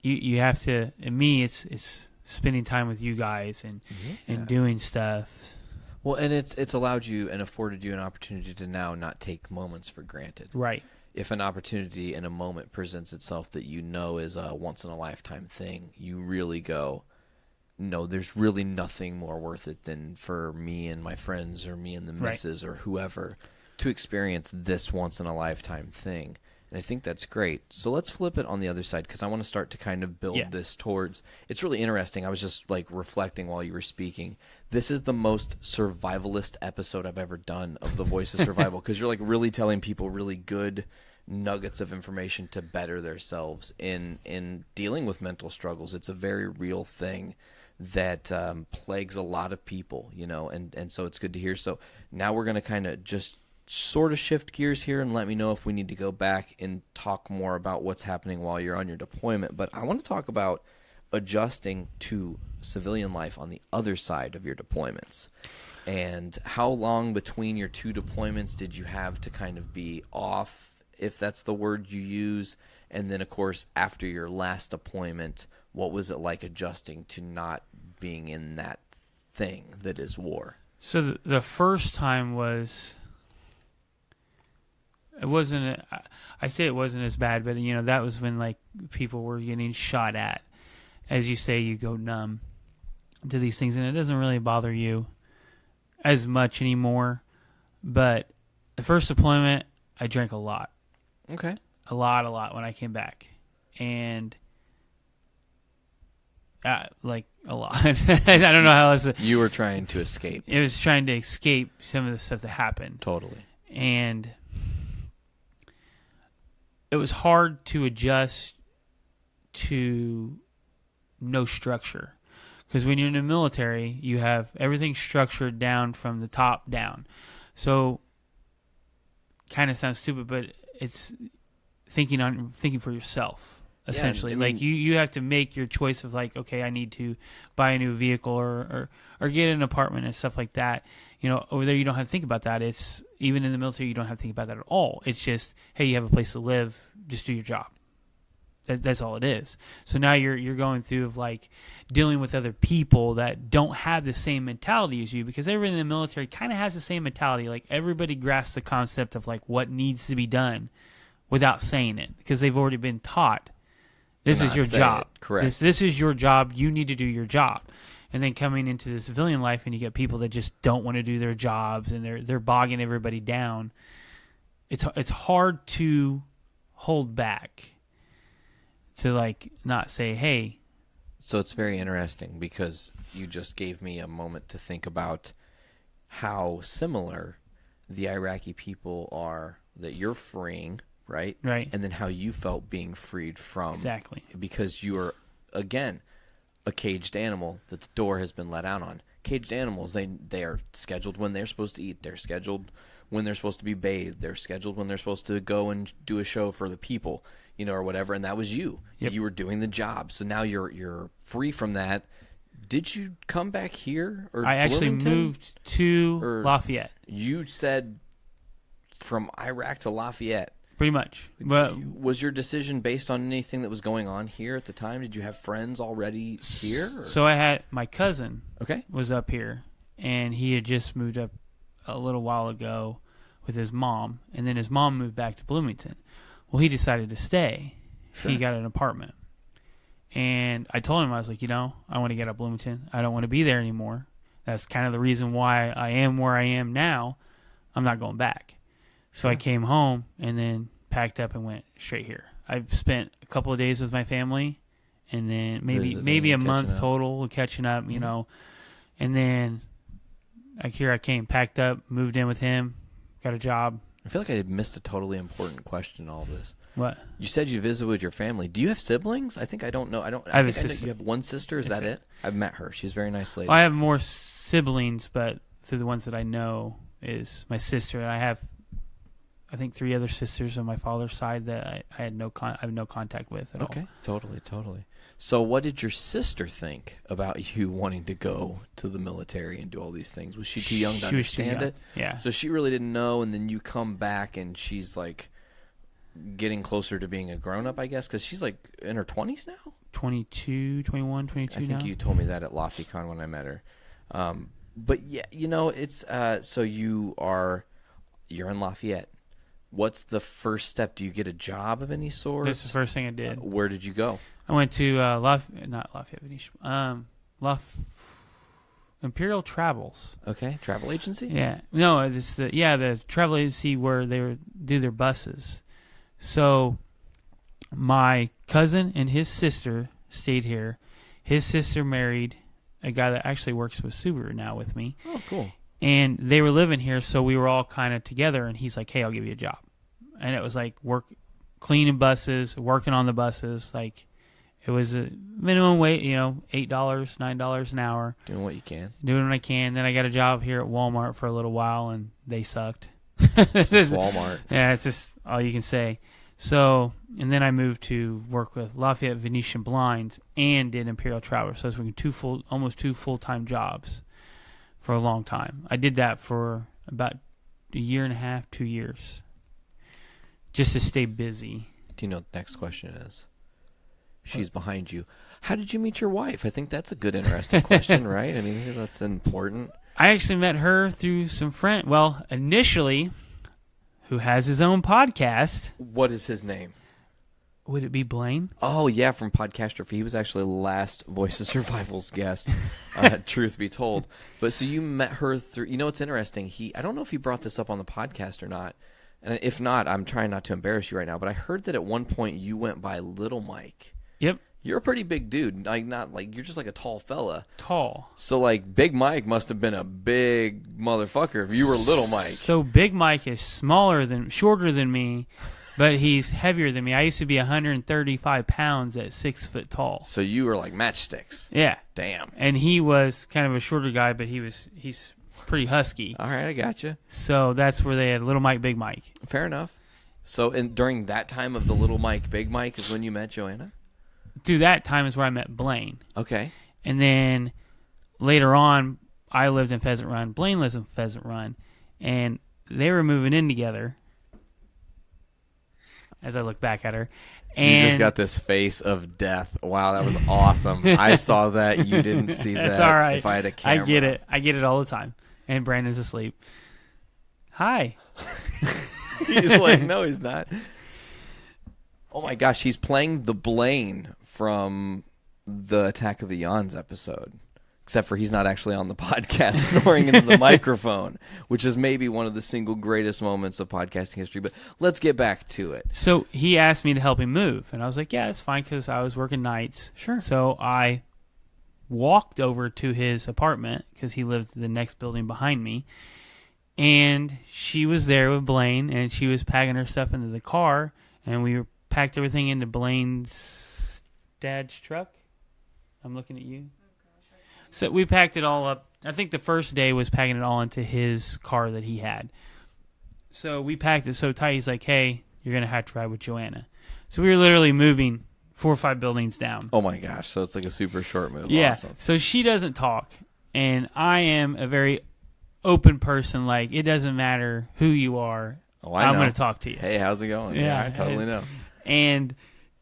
you have to. And me, it's spending time with you guys and doing stuff. Well, and it's allowed you and afforded you an opportunity to now not take moments for granted. Right. If an opportunity in a moment presents itself that is a once-in-a-lifetime thing, you really go, no, there's really nothing more worth it than for me and my friends or me and the missus or whoever to experience this once-in-a-lifetime thing. And I think that's great. So let's flip it on the other side, because I want to start to kind of build this towards – it's really interesting. I was just like reflecting while you were speaking. This is the most survivalist episode I've ever done of The Voice of Survival, because you're like really telling people really good nuggets of information to better themselves in dealing with mental struggles. It's a very real thing that plagues a lot of people, and so it's good to hear. So now we're going to kind of just sort of shift gears here and let me know if we need to go back and talk more about what's happening while you're on your deployment. But I want to talk about adjusting to civilian life on the other side of your deployments. And how long between your two deployments did you have to kind of be off, if that's the word you use? And then, of course, after your last deployment, what was it like adjusting to not being in that thing that is war? So the first time was... It wasn't. I say it wasn't as bad, but that was when like people were getting shot at. As you say, you go numb to these things, and it doesn't really bother you as much anymore. But the first deployment, I drank a lot. Okay. A lot when I came back, and like a lot. I don't know how else. You were trying to escape. It was trying to escape some of the stuff that happened. Totally. And it was hard to adjust to no structure. Because when you're in the military, you have everything structured down from the top down. So, kind of sounds stupid, but it's thinking for yourself, essentially. Yeah, I mean, like, you have to make your choice of, like, okay, I need to buy a new vehicle or get an apartment and stuff like that. Over there, you don't have to think about that. It's even in the military, you don't have to think about that at all. It's just, hey, you have a place to live, just do your job. That's all it is. So now you're going through of like dealing with other people that don't have the same mentality as you, because everybody in the military kind of has the same mentality. Like, everybody grasps the concept of like what needs to be done without saying it, because they've already been taught this is your job. Correct. This is your job. You need to do your job. And then coming into the civilian life, and you get people that just don't want to do their jobs, and they're bogging everybody down. It's hard to hold back, to like not say, hey. So it's very interesting, because you just gave me a moment to think about how similar the Iraqi people are that you're freeing, right? Right. And then how you felt being freed from. Exactly. Because you are, again, a caged animal that the door has been let out on. Caged animals, they are scheduled when they're supposed to eat. They're scheduled when they're supposed to be bathed. They're scheduled when they're supposed to go and do a show for the people, or whatever. And that was you. Yep. You were doing the job. So now you're free from that. Did you come back here? Or I actually Bloomington? moved to Or Lafayette. You said from Iraq to Lafayette. Pretty much. Well, Was your decision based on anything that was going on here at the time? Did you have friends already here? Or? so I had my cousin Okay. was up here, and he had just moved up a little while ago with his mom, and then his mom moved back to Bloomington. Well, he decided to stay. Sure. He got an apartment. And I told him, I was like, I want to get out of Bloomington. I don't want to be there anymore. That's kind of the reason why I am where I am now. I'm not going back. So I came home and then packed up and went straight here. I've spent a couple of days with my family, and then maybe a month total catching up, And then here I came, packed up, moved in with him, got a job. I feel like I missed a totally important question in all this. What? You said you visited with your family. Do you have siblings? I think I don't know. I have a think sister. You have one sister. Is that it? I've met her. She's a very nice lady. Well, I have more siblings, but through the ones that I know is my sister. I have, I think, 3 other sisters on my father's side that I have no contact with at all. Okay, totally. So what did your sister think about you wanting to go to the military and do all these things? Was she too young to understand it? Yeah. So she really didn't know, and then you come back and she's like getting closer to being a grown-up, I guess, because she's like in her 20s now? 22, 21, 22 I think now. you told me that at LaFiCon when I met her. But yeah, it's so you're in Lafayette. What's the first step? Do you get a job of any sort? This is the first thing I did. Where did you go? I went to not Lafayette, Venetian, Imperial Travels. Okay, travel agency? Yeah. No, it's the travel agency where they do their buses. So my cousin and his sister stayed here. His sister married a guy that actually works with Subaru now with me. Oh, cool. And they were living here, so we were all kind of together, and he's like, hey, I'll give you a job. And it was like cleaning buses, working on the buses. Like, it was a minimum wage, $8, $9 an hour. Doing what you can. Doing what I can. Then I got a job here at Walmart for a little while, and they sucked. Walmart. Yeah, it's just all you can say. So, and then I moved to work with Lafayette Venetian Blinds and did Imperial Travelers. So I was working almost two full-time jobs for a long time. I did that for about a year and a half, 2 years, just to stay busy. Do you know what the next question is? She's behind you. How did you meet your wife? I think that's a good, interesting question, right? I mean, that's important. I actually met her through some friend. Well, initially, who has his own podcast. What is his name? Would it be Blaine? Oh, yeah, from Podcaster. He was actually the last Voice of Survival's guest, truth be told. But so you met her through, what's interesting? I don't know if he brought this up on the podcast or not. And if not, I'm trying not to embarrass you right now, but I heard that at one point you went by Little Mike. Yep. You're a pretty big dude. You're just like a tall fella. Tall. So Big Mike must have been a big motherfucker if you were Little Mike. So Big Mike is shorter than me, but he's heavier than me. I used to be 135 pounds at 6 foot tall. So you were like matchsticks. Yeah. Damn. And he was kind of a shorter guy, but he's pretty husky. All right, I gotcha. So that's where they had Little Mike, Big Mike. Fair enough. So during that time of the Little Mike, Big Mike is when you met Joanna? Through that time is where I met Blaine. Okay. And then later on, I lived in Pheasant Run. Blaine lives in Pheasant Run. And they were moving in together as I look back at her. And you just got this face of death. Wow, that was awesome. I saw that. You didn't see that. That's all right. If I had a camera. I get it all the time. And Brandon's asleep. Hi. He's like, no, he's not. Oh, my gosh. He's playing the Blaine from the Attack of the Yawns episode. Except for he's not actually on the podcast snoring into the microphone, which is maybe one of the single greatest moments of podcasting history. But let's get back to it. So he asked me to help him move. And I was like, yeah, it's fine because I was working nights. Sure. So I walked over to his apartment because he lived the next building behind me. And she was there with Blaine, and she was packing her stuff into the car. and we packed everything into Blaine's dad's truck. I'm looking at you. So we packed it all up. I think the first day was packing it all into his car that he had. So we packed it so tight, he's like, hey, you're going to have to ride with Joanna. So we were literally moving 4 or 5 buildings down. Oh, my gosh. So it's like a super short move. Yeah. Awesome. So she doesn't talk. And I am a very open person. Like, it doesn't matter who you are. Oh, I know. I'm going to talk to you. Hey, how's it going? Yeah, I totally know. And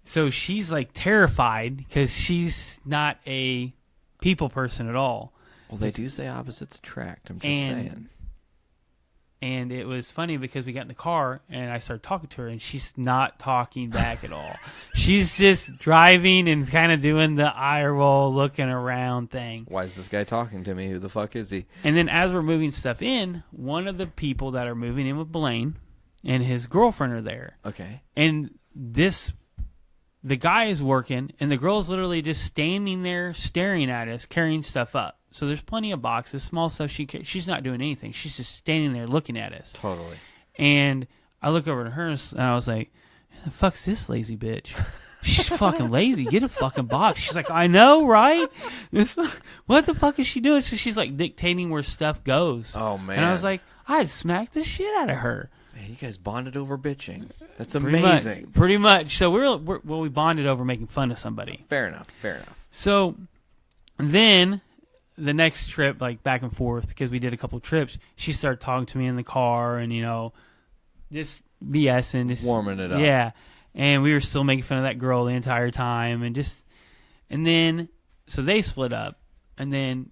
so she's like terrified because she's not a people person at all. Well, they do say opposites attract. I'm just saying. And it was funny because we got in the car and I started talking to her and she's not talking back at all. She's just driving and kind of doing the eye roll, looking around thing. Why is this guy talking to me? Who the fuck is he? And then as we're moving stuff in, one of the people that are moving in with Blaine and his girlfriend are there. Okay. And the guy is working and the girl's literally just standing there staring at us, carrying stuff up. So there's plenty of boxes, small stuff. She's not doing anything. She's just standing there looking at us. Totally. And I look over to her and I was like, "The fuck's this lazy bitch? She's fucking lazy. Get a fucking box." She's like, "I know, right? What the fuck is she doing?" So she's like dictating where stuff goes. Oh man. And I was like, I'd smack the shit out of her. Man, you guys bonded over bitching. That's amazing. Pretty much. So we bonded over making fun of somebody. Fair enough. So then the next trip, like back and forth, because we did a couple trips, she started talking to me in the car and, just BSing. Just warming it up. Yeah. And we were still making fun of that girl the entire time. And then, so they split up. And then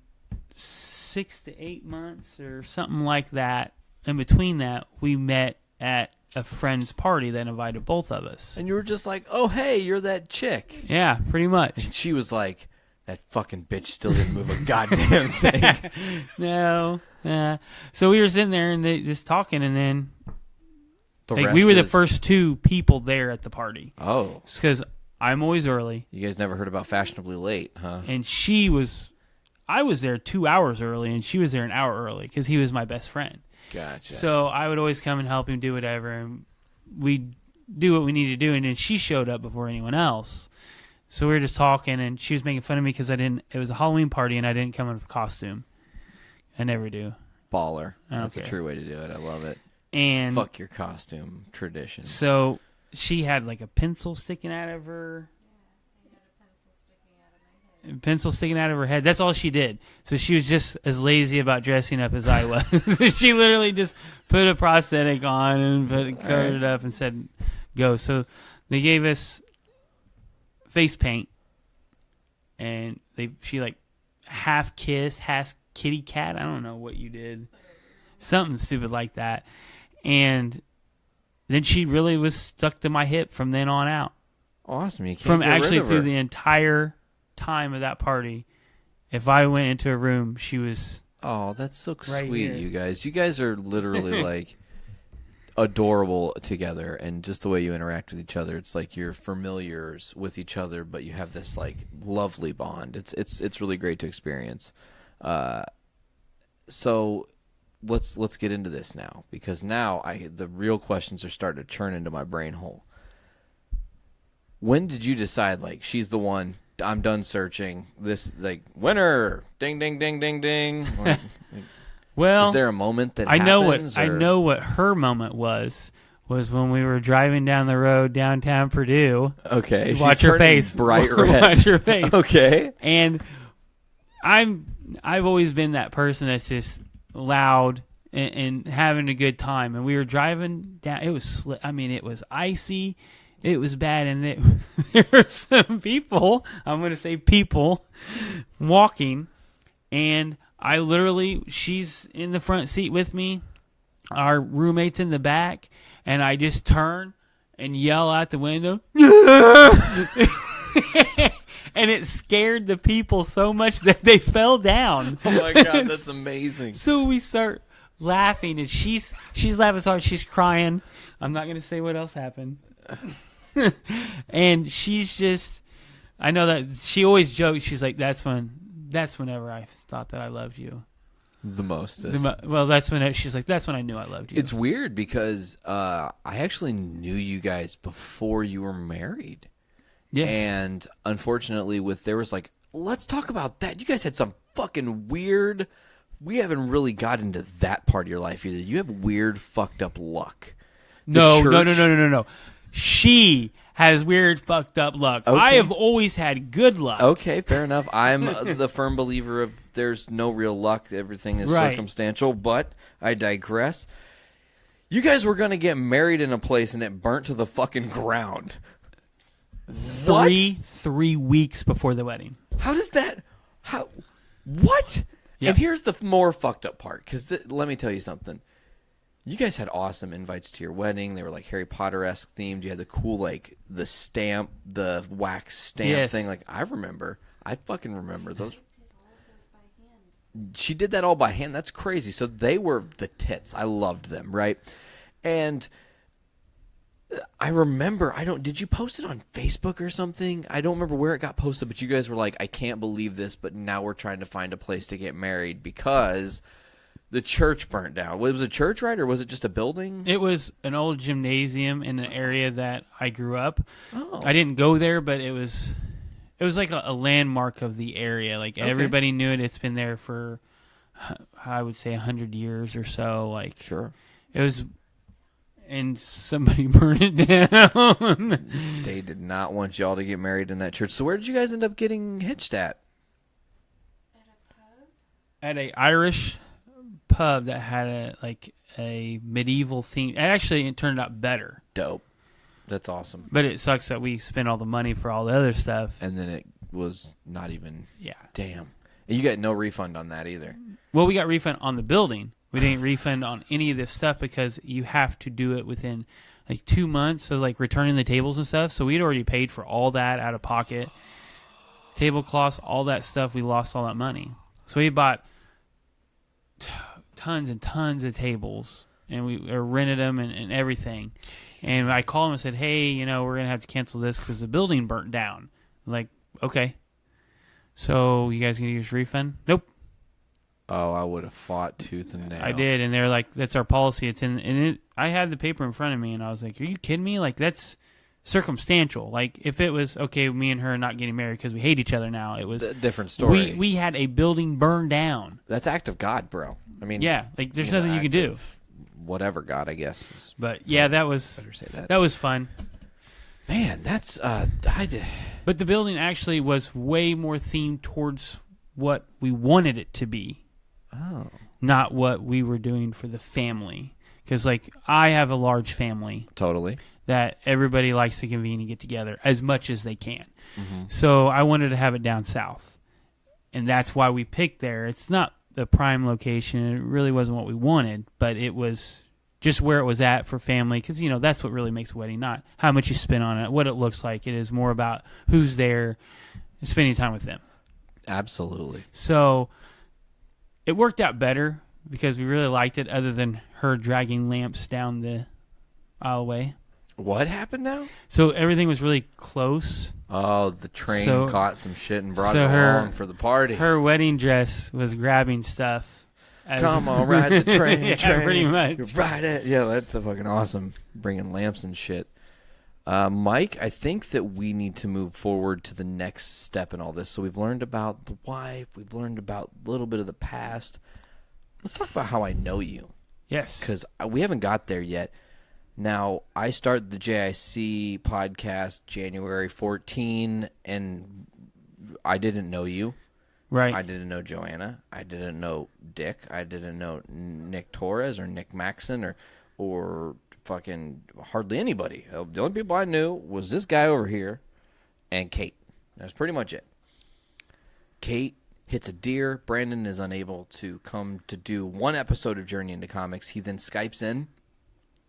6 to 8 months or something like that, in between that, we met at a friend's party that invited both of us. And you were just like, "Oh, hey, you're that chick." Yeah, pretty much. And she was like, "That fucking bitch still didn't move a goddamn thing." No. So we were sitting there and they just talking, and then The we were the first 2 people there at the party. Oh. Because I'm always early. You guys never heard about fashionably late, huh? And I was there 2 hours early, and she was there an hour early because he was my best friend. Gotcha. So I would always come and help him do whatever, and we'd do what we needed to do, and then she showed up before anyone else. So we were just talking, and she was making fun of me because it was a Halloween party, and I didn't come in with a costume. I never do. Baller. I don't That's care. a true way to do it. I love it. And fuck your costume traditions. So she had like a pencil sticking out of her. Pencil sticking out of her head. That's all she did. So she was just as lazy about dressing up as I was. She literally just put a prosthetic on and covered it up and said, "Go." So they gave us face paint, and she like half kiss, half kitty cat. I don't know what you did. Something stupid like that. And then she really was stuck to my hip from then on out. Awesome. You can't from get actually rid of through her. the entire time of that party. If I went into a room, she was Oh, that's so right sweet, here. you guys. You guys are literally like adorable together, and just the way you interact with each other, it's like you're familiars with each other, but you have this like lovely bond. It's really great to experience. So let's get into this now, because now the real questions are starting to churn into my brain hole. When did you decide, like, she's the one, I'm done searching, this, like, winner, ding, ding, ding, ding, ding? Like, well. is there a moment that I happens? I know what her moment was when we were driving down the road downtown Purdue. Okay, Watch she's her turning face. bright red. Watch her face. Okay, and I've always been that person that's just loud and having a good time. And we were driving down. It was it was icy. It was bad, and there were some people, I'm going to say people, walking, and I literally, she's in the front seat with me, our roommate's in the back, and I just turn and yell out the window, and it scared the people so much that they fell down. oh my God, that's amazing. So we start laughing, and she's laughing so hard, she's crying. I'm not going to say what else happened. And she's just, I know that she always jokes, she's like, that's whenever I thought that I loved you. The mostest. That's when she's like, that's when I knew I loved you. It's weird because I actually knew you guys before you were married. Yes. And unfortunately, let's talk about that. You guys had some fucking weird. We haven't really got into that part of your life either. You have weird, fucked up luck. No. She has weird, fucked up luck. Okay. I have always had good luck. Okay, fair enough. I'm the firm believer of there's no real luck. Everything is circumstantial, but I digress. You guys were going to get married in a place and it burnt to the fucking ground. Three weeks before the wedding. How does that... What? Yep. And here's the more fucked up part, because let me tell you something. You guys had awesome invites to your wedding. They were like Harry Potter-esque themed. You had the cool, like, the wax stamp thing. Like, I fucking remember those. She did that all by hand. That's crazy. So they were the tits. I loved them, right? And I remember, did you post it on Facebook or something? I don't remember where it got posted, but you guys were like, I can't believe this, but now we're trying to find a place to get married because the church burnt down. Was it a church, right, or was it just a building? It was an old gymnasium in an area that I grew up. Oh. I didn't go there, but it was like a landmark of the area. Like, everybody knew it. It's been there for, I would say, 100 years or so. Like, sure. It was... And somebody burned it down. They did not want y'all to get married in that church. So where did you guys end up getting hitched at? At a pub? At a Irish pub that had a medieval theme. It turned out better. Dope. That's awesome. But it sucks that we spent all the money for all the other stuff. And then it was not even... Yeah. Damn. And you got no refund on that either. Well, we got refund on the building. We didn't refund on any of this stuff because you have to do it within like 2 months of like returning the tables and stuff. So we'd already paid for all that out of pocket. Tablecloths, all that stuff. We lost all that money. So we bought tons and tons of tables and we rented them and everything. And I called them and said, hey, we're going to have to cancel this because the building burnt down. I'm like, okay. So you guys going to use refund? Nope. Oh, I would have fought tooth and nail. I did, and they're like, "That's our policy." It's in, and it. I had the paper in front of me, and I was like, "Are you kidding me? Like, that's circumstantial. Like, if it was okay, me and her are not getting married because we hate each other now, it was a different story. We had a building burned down. That's act of God, bro. I mean, yeah, like there's nothing you can do. Whatever God, I guess. But yeah, that was better say that. That was fun. Man, that's But the building actually was way more themed towards what we wanted it to be. Oh. Not what we were doing for the family. Because, like, I have a large family. Totally. That everybody likes to convene and get together as much as they can. Mm-hmm. So I wanted to have it down south. And that's why we picked there. It's not the prime location. It really wasn't what we wanted. But it was just where it was at for family. Because, that's what really makes a wedding. Not how much you spend on it, what it looks like. It is more about who's there and spending time with them. Absolutely. So it worked out better because we really liked it, other than her dragging lamps down the aisleway. What happened now? So everything was really close. Oh, the train caught some shit and brought it along for the party. Her wedding dress was grabbing stuff. Come on, ride the train. Yeah, pretty much. Ride it. Yeah, that's a fucking awesome. Bringing lamps and shit. Mike, I think that we need to move forward to the next step in all this. So we've learned about the wife. We've learned about a little bit of the past. Let's talk about how I know you. Yes. Because we haven't got there yet. Now, I started the JIC podcast January 14, and I didn't know you. Right. I didn't know Joanna. I didn't know Dick. I didn't know Nick Torres or Nick Maxon or fucking hardly anybody. The only people I knew was this guy over here and Kate. That's pretty much it. Kate hits a deer. Brandon is unable to come to do one episode of Journey into Comics. He then Skypes in,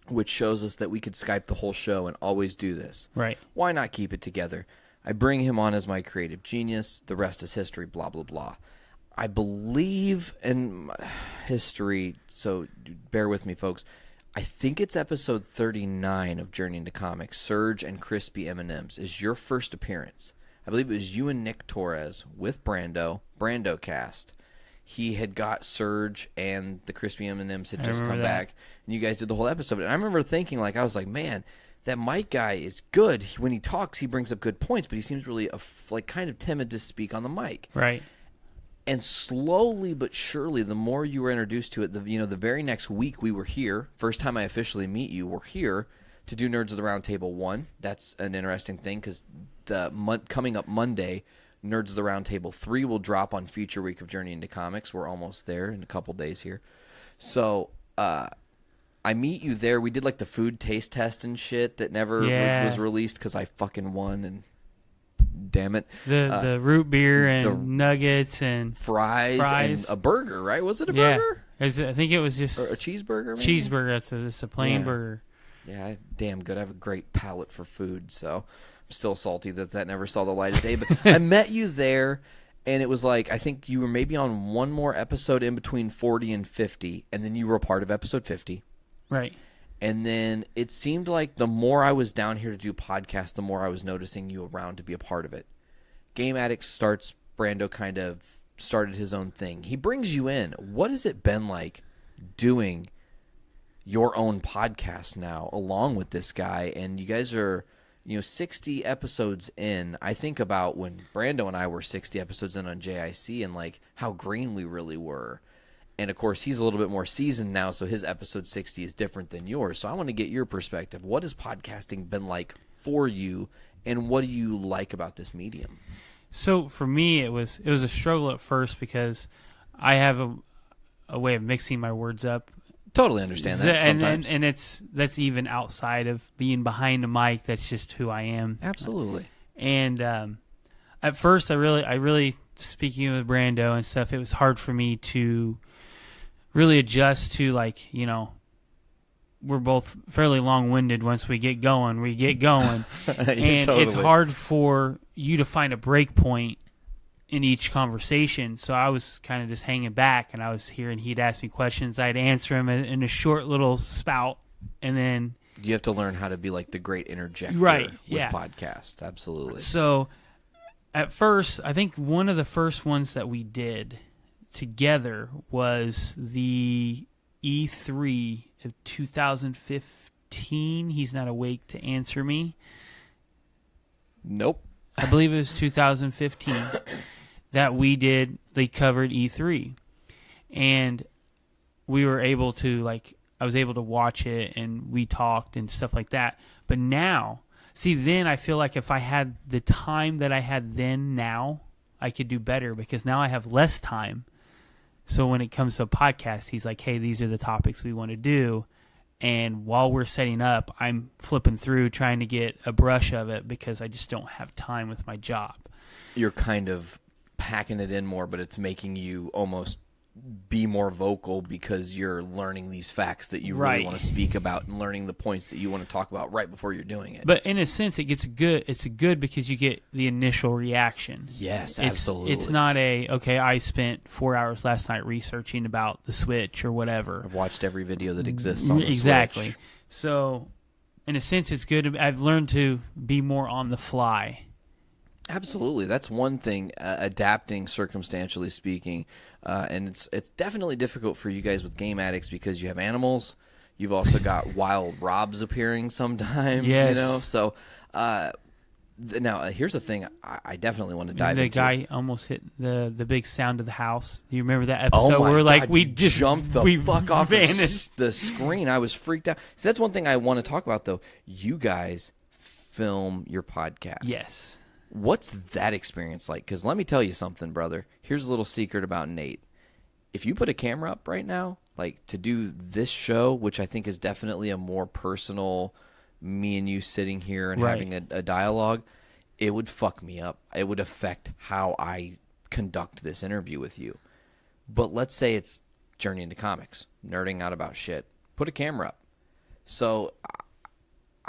which shows us that we could Skype the whole show and always do this. Right. Why not keep it together? I bring him on as my creative genius. The rest is history, blah, blah, blah. I believe in history, so bear with me, folks. I think it's episode 39 of Journey into Comics, Surge and Crispy M&Ms, is your first appearance. I believe it was you and Nick Torres with Brando cast. he had got Surge and the Crispy M&Ms had just come that. back, and you guys did the whole episode. And I remember thinking, like, I was like, man, that Mike guy is good. When he talks, he brings up good points, but he seems really like kind of timid to speak on the mic. Right. And slowly but surely, the more you were introduced to it, the very next week we were here. First time I officially meet you, we're here to do Nerds of the Round Table 1. That's an interesting thing because coming up Monday, Nerds of the Round Table 3 will drop on Future Week of Journey into Comics. We're almost there in a couple days here. So I meet you there. We did like the food taste test and shit that never was released because I fucking won and damn it. The root beer and nuggets and fries and a burger, right? Was it a burger? I think it was just or a cheeseburger. Maybe? Cheeseburger. That's just a plain burger. Yeah, damn good. I have a great palate for food, so I'm still salty that never saw the light of day. But I met you there, and it was like, I think you were maybe on one more episode in between 40 and 50, and then you were a part of episode 50. Right. And then it seemed like the more I was down here to do podcasts, the more I was noticing you around to be a part of it. Game Addicts starts, Brando kind of started his own thing. He brings you in. What has it been like doing your own podcast now along with this guy? And you guys are 60 episodes in. I think about when Brando and I were 60 episodes in on JIC and like how green we really were. And of course he's a little bit more seasoned now, so his episode 60 is different than yours. So I want to get your perspective. What has podcasting been like for you, and what do you like about this medium? So for me, it was a struggle at first because I have a way of mixing my words up. Totally understand that sometimes. And that's even outside of being behind a mic. That's just who I am. Absolutely. And at first, I really speaking with Brando and stuff, it was hard for me to really adjust to, like, we're both fairly long-winded. Once we get going. And totally. It's hard for you to find a break point in each conversation. So I was kind of just hanging back, and I was hearing he'd ask me questions. I'd answer him in a short little spout, and then you have to learn how to be like the great interjector with podcasts. Absolutely. So at first, I think one of the first ones that we did together was the E3 of 2015. He's not awake to answer me. Nope. I believe it was 2015 that we did. They covered E3, and we were able to, I was able to watch it, and we talked and stuff like that. But now, then I feel like if I had the time that I had then now, I could do better because now I have less time. So when it comes to a podcast, he's like, hey, these are the topics we want to do. And while we're setting up, I'm flipping through trying to get a brush of it because I just don't have time with my job. You're kind of packing it in more, but it's making you almost be more vocal because you're learning these facts that you really want to speak about and learning the points that you want to talk about right before you're doing it. But in a sense, it's good because you get the initial reaction. Yes, absolutely. It's not I spent 4 hours last night researching about the Switch or whatever. I've watched every video that exists on the Exactly. Switch. So in a sense, it's good. I've learned to be more on the fly. Absolutely. That's one thing, adapting circumstantially speaking. And it's definitely difficult for you guys with Game Addicts because you have animals. You've also got wild Robs appearing sometimes, yes. So now here's the thing I definitely want to dive into. The guy almost hit the big sound of the house. Do you remember that episode where God, we just jumped the fuck off the screen? I was freaked out. See, that's one thing I want to talk about, though. You guys film your podcast. Yes. What's that experience like? Because let me tell you something, brother. Here's a little secret about Nate. If you put a camera up right now, like to do this show, which I think is definitely a more personal, me and you sitting here and having a dialogue, it would fuck me up. It would affect how I conduct this interview with you. But let's say it's Journey into Comics, nerding out about shit. Put a camera up. So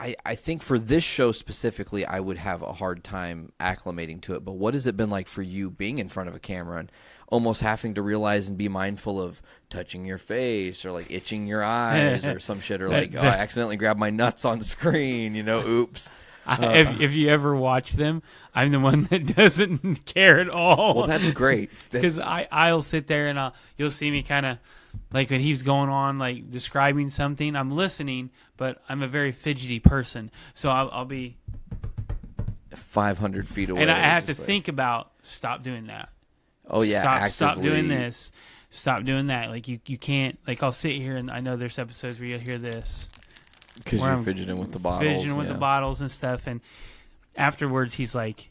I think for this show specifically, I would have a hard time acclimating to it. But what has it been like for you being in front of a camera and almost having to realize and be mindful of touching your face or like itching your eyes or some shit, or like, I accidentally grabbed my nuts on screen, oops. If you ever watch them, I'm the one that doesn't care at all. Well, that's great. Because I'll sit there and you'll see me kind of like when he's going on like describing something, I'm listening, but I'm a very fidgety person, so I'll be 500 feet away, and I have to think about stop doing that. Oh yeah, stop doing this, stop doing that. Like you can't. Like I'll sit here and I know there's episodes where you'll hear this because you're fidgeting with the bottles, the bottles and stuff, and afterwards he's like,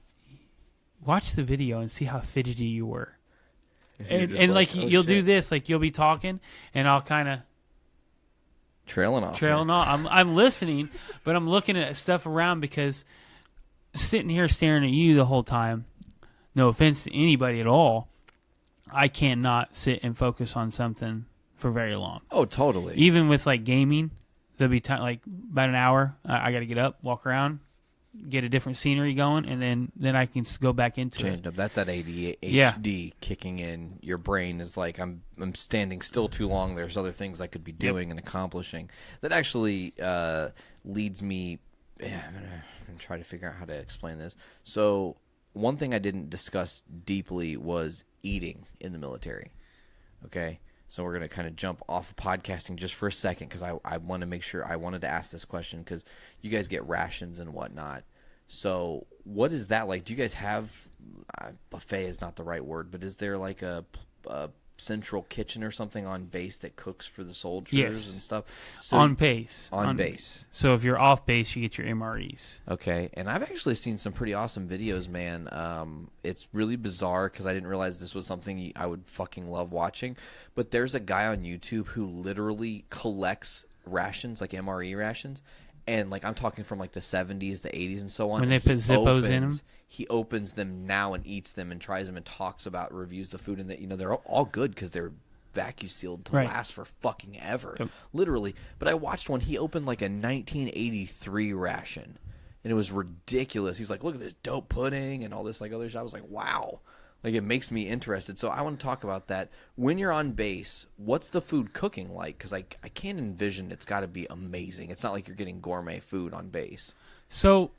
watch the video and see how fidgety you were. And like you'll do this, like you'll be talking, and I'll kind of trailing off. I'm listening, but I'm looking at stuff around because sitting here staring at you the whole time. No offense to anybody at all, I cannot sit and focus on something for very long. Oh, totally. Even with like gaming, there'll be time like about an hour. I got to get up, walk around, get a different scenery going, and then I can go back into Change it. Up. That's that ADHD kicking in. Your brain is like, I'm standing still too long. There's other things I could be doing and accomplishing. That actually leads me. Yeah, I'm gonna try to figure out how to explain this. So one thing I didn't discuss deeply was eating in the military. Okay. So we're going to kind of jump off of podcasting just for a second because I want to make sure I wanted to ask this question because you guys get rations and whatnot. So what is that like? Do you guys have buffet is not the right word, but is there like a central kitchen or something on base that cooks for the soldiers and stuff? So on base. On base. So if you're off base, you get your MREs. Okay. And I've actually seen some pretty awesome videos, man. It's really bizarre because I didn't realize this was something I would fucking love watching. But there's a guy on YouTube who literally collects rations, like MRE rations. And like I'm talking from like the 70s, the 80s, and so on. When they put Zippos in them? He opens them now and eats them and tries them and talks about, reviews the food. And that, you know, they're all good because they're vacuum sealed to last for fucking ever. Literally. But I watched one. He opened like a 1983 ration. And it was ridiculous. He's like, look at this dope pudding and all this like other shit. I was like, wow. Like, it makes me interested. So I want to talk about that. When you're on base, what's the food cooking like? Because I can't envision it's got to be amazing. It's not like you're getting gourmet food on base. So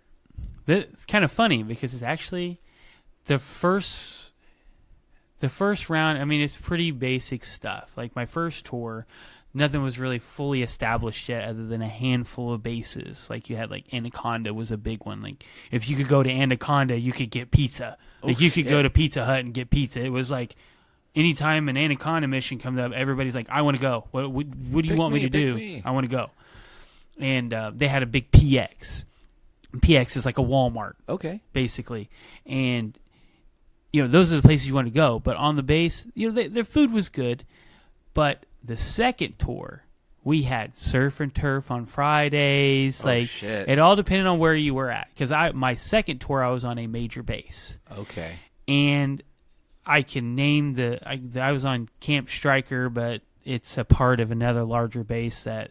it's kind of funny because it's actually the first round. I mean, it's pretty basic stuff. Like my first tour, nothing was really fully established yet other than a handful of bases. Like you had like Anaconda was a big one. Like if you could go to Anaconda, you could get pizza. Like you could go to Pizza Hut and get pizza. It was like anytime an Anaconda mission comes up, everybody's like, I want to go. What do you want me to do? I want to go. And they had a big PX. PX is like a Walmart. Okay. Basically. And, you know, those are the places you want to go. But on the base, you know, their food was good. But the second tour, we had surf and turf on Fridays. Shit. It all depended on where you were at. Because my second tour, I was on a major base. Okay. And I can name I was on Camp Stryker, but it's a part of another larger base that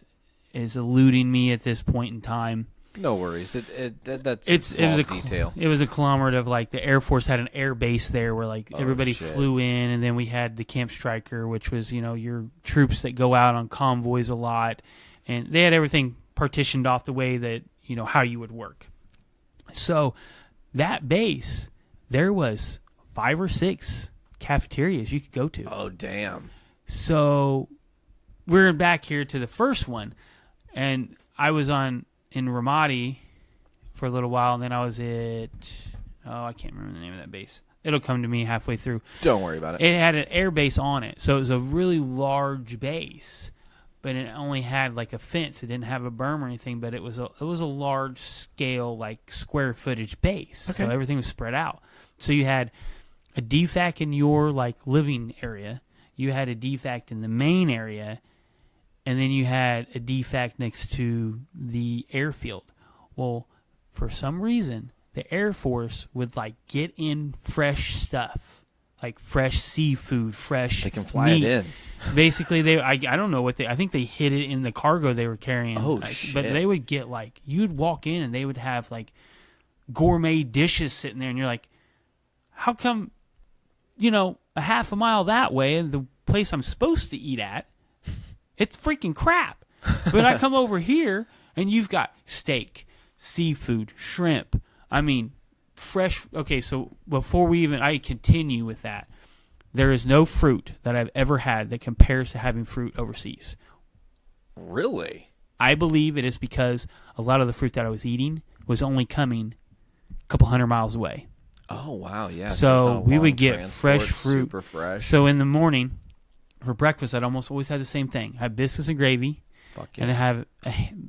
is eluding me at this point in time. No worries. That's a small detail. It was a conglomerate of like the Air Force had an air base there where like everybody flew in, and then we had the Camp Stryker, which was, you know, your troops that go out on convoys a lot, and they had everything partitioned off the way that, you know, how you would work. So that base, there was 5 or 6 cafeterias you could go to. Oh, damn. So we're back here to the first one, and I was in Ramadi for a little while, and then I was at, I can't remember the name of that base. It'll come to me halfway through. Don't worry about it. It had an air base on it, so it was a really large base, but it only had like a fence. It didn't have a berm or anything, but it was a large scale, like square footage base. Okay. So everything was spread out. So you had a DFAC in your like living area, you had a DFAC in the main area, and then you had a DFAC next to the airfield. Well, for some reason, the Air Force would like get in fresh stuff, like fresh seafood, fresh They can fly meat. it in. Basically, I don't know what I think they hid it in the cargo they were carrying. Oh, shit. But they would get like, you'd walk in and they would have like gourmet dishes sitting there, and you're like, how come, you know, a half a mile that way and the place I'm supposed to eat at, it's freaking crap. But I come over here and you've got steak, seafood, shrimp. I mean, fresh. Okay, so before I continue with that, there is no fruit that I've ever had that compares to having fruit overseas. Really? I believe it is because a lot of the fruit that I was eating was only coming a couple 100 miles away. Oh, wow, yeah. So we would get transport, fresh fruit. Super fresh. So in the morning, for breakfast, I'd almost always have the same thing. I have biscuits and gravy, Fuck yeah. and I have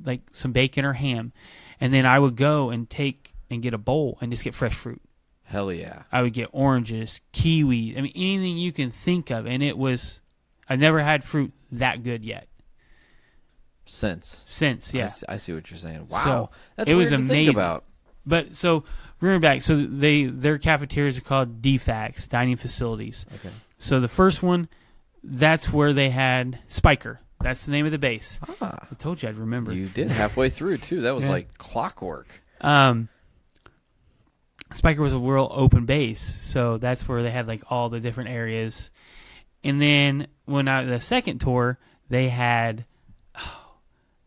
like some bacon or ham. And then I would go and get a bowl and just get fresh fruit. Hell yeah. I would get oranges, kiwi, I mean, anything you can think of. And I've never had fruit that good yet. Since, yeah. I see what you're saying. Wow. So, that's it weird was to amazing. think about. But so, remember back, so their cafeterias are called DFACs, dining facilities. Okay. So the first one, that's where they had Spiker. That's the name of the base. Ah. I told you I'd remember. You did halfway through, too. That was Yeah. like clockwork. Spiker was a real open base, so that's where they had like all the different areas. And then the second tour, they had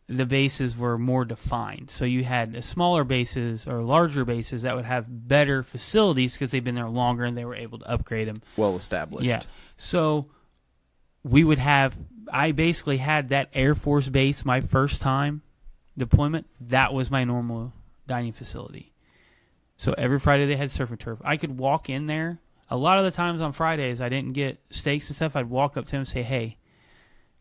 the bases were more defined. So you had smaller bases or larger bases that would have better facilities because they've been there longer and they were able to upgrade them. Well established. Yeah. So I basically had that Air Force base my first time deployment. That was my normal dining facility. So every Friday they had surf and turf. I could walk in there. A lot of the times on Fridays I didn't get steaks and stuff. I'd walk up to them and say, "Hey,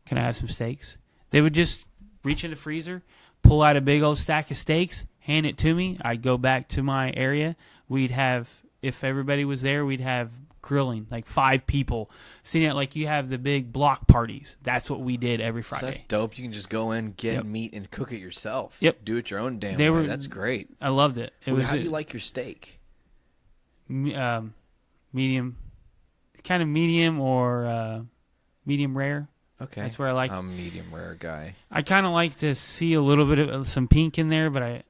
can I have some steaks?" They would just reach in the freezer, pull out a big old stack of steaks, hand it to me. I'd go back to my area. If everybody was there, we'd have grilling, like 5 people. Seeing it like you have the big block parties. That's what we did every Friday. So that's dope. You can just go in, get meat, and cook it yourself. Yep. Do it your own damn way. That's great. I loved it. How do you like your steak? Medium, kind of medium or medium rare. Okay. That's where I like. I'm a medium rare guy. I kind of like to see a little bit of some pink in there, but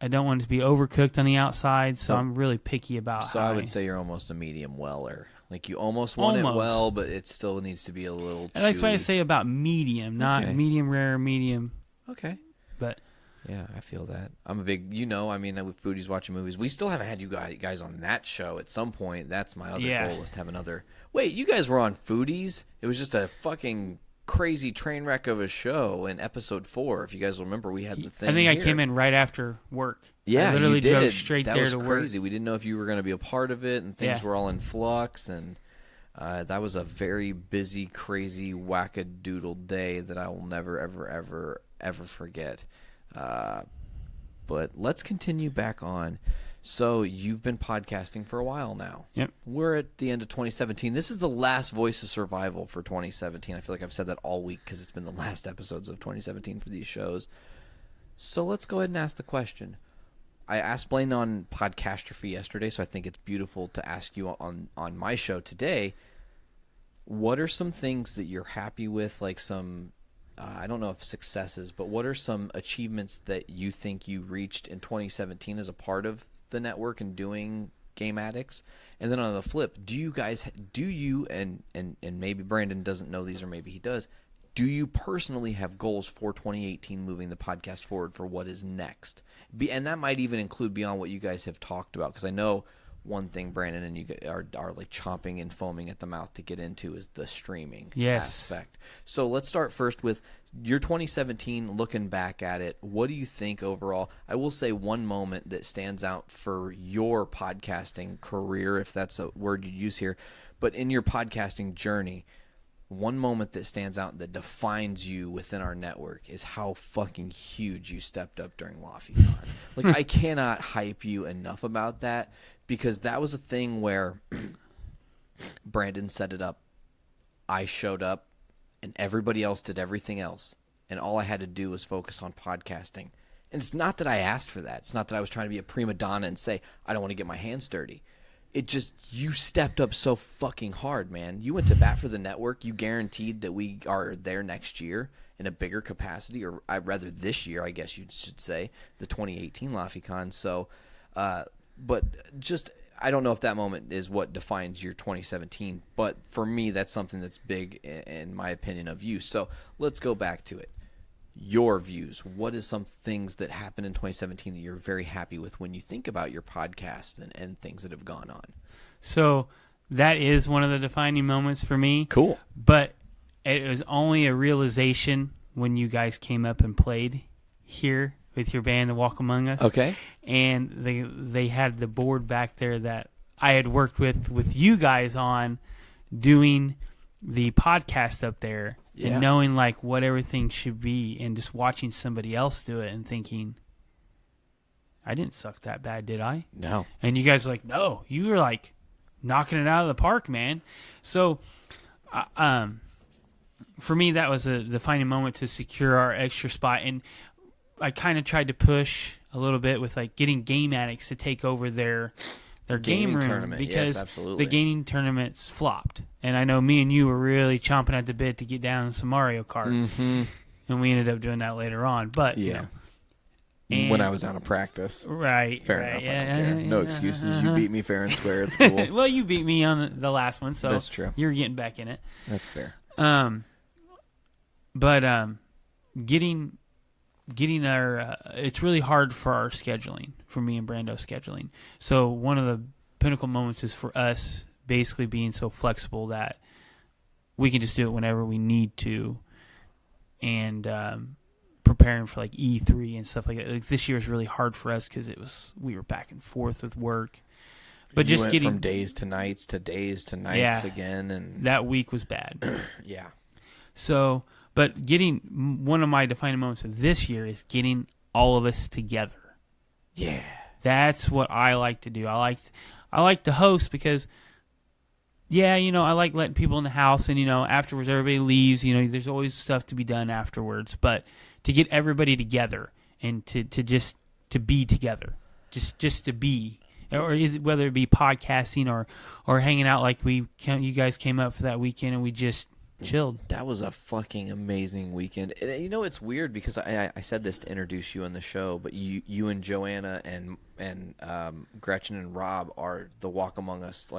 I don't want it to be overcooked on the outside, so I'm really picky about So I would say you're almost a medium weller. Like you almost want it well, but it still needs to be a little chewy. And that's why I say about medium, not medium rare, medium. Okay. But yeah, I feel that. I'm a big, with Foodies Watching Movies, we still haven't had you guys on that show at some point. That's my other goal, is to have another. Wait, you guys were on Foodies? It was just a fucking crazy train wreck of a show in episode 4. If you guys remember, we had the thing. I think here. I came in right after work. Yeah, I literally you did. drove straight that there was to work. crazy. We didn't know if you were going to be a part of it, and things were all in flux, and that was a very busy, crazy, wackadoodle day that I will never, ever, ever, ever forget. But let's continue back on. So you've been podcasting for a while now. Yep. We're at the end of 2017. This is the last Voice of Survival for 2017. I feel like I've said that all week because it's been the last episodes of 2017 for these shows. So let's go ahead and ask the question. I asked Blaine on Podcastrophe yesterday, so I think it's beautiful to ask you on my show today. What are some things that you're happy with, like some, I don't know if successes, but what are some achievements that you think you reached in 2017 as a part of the network and doing Game Addicts? And then on the flip, do you and maybe Brandon doesn't know these, or maybe he does, do you personally have goals for 2018 moving the podcast forward for what is next? And that might even include beyond what you guys have talked about, because I know one thing Brandon and you are like chomping and foaming at the mouth to get into is the streaming aspect. So let's start first with your 2017, looking back at it. What do you think overall? I will say one moment that stands out for your podcasting career, if that's a word you use here, but in your podcasting journey, one moment that stands out that defines you within our network is how fucking huge you stepped up during LaFiCon. Like, I cannot hype you enough about that, because that was a thing where Brandon set it up, I showed up, and everybody else did everything else. And all I had to do was focus on podcasting. And it's not that I asked for that. It's not that I was trying to be a prima donna and say, I don't want to get my hands dirty. It just, you stepped up so fucking hard, man. You went to bat for the network. You guaranteed that we are there next year in a bigger capacity, or rather this year, I guess you should say, the 2018 LaFiCon. So, but just, I don't know if that moment is what defines your 2017, but for me, that's something that's big in my opinion of you. So let's go back to it. your views. What is some things that happened in 2017 that you're very happy with when you think about your podcast and things that have gone on? So that is one of the defining moments for me. Cool. But it was only a realization when you guys came up and played here with your band, The Walk Among Us. Okay. And they had the board back there that I had worked with you guys on doing the podcast up there, and knowing like what everything should be, and just watching somebody else do it and thinking, I didn't suck that bad, did I? No. And you guys were like, no, you were like knocking it out of the park, man. So, for me, that was a defining moment to secure our extra spot. And I kind of tried to push a little bit with like getting Game Addicts to take over their game room tournament, because yes, absolutely. the gaming tournaments flopped. And I know me and you were really chomping at the bit to get down in some Mario Kart. Mm-hmm. And we ended up doing that later on. But, you know. When I was out of practice. Right. Fair enough. I don't care. No excuses. You beat me fair and square. It's cool. Well, you beat me on the last one, so that's true. You're getting back in it. That's fair. But getting our it's really hard for our scheduling, for me and Brando's scheduling. So one of the pinnacle moments is for us basically being so flexible that we can just do it whenever we need to, and preparing for like E3 and stuff like that. Like this year was really hard for us because we were back and forth with work. But you just went getting from days to nights again, and that week was bad. Yeah. So, but getting one of my defining moments of this year is getting all of us together. Yeah. That's what I like to do. I like to host because, I like letting people in the house, and afterwards everybody leaves. There's always stuff to be done afterwards. But to get everybody together and to be together, just to be, or is it whether it be podcasting or hanging out like you guys came up for that weekend and we just chilled. That was a fucking amazing weekend. And, it's weird because I said this to introduce you on the show, but you and Joanna and Gretchen and Rob are the Walk Among Us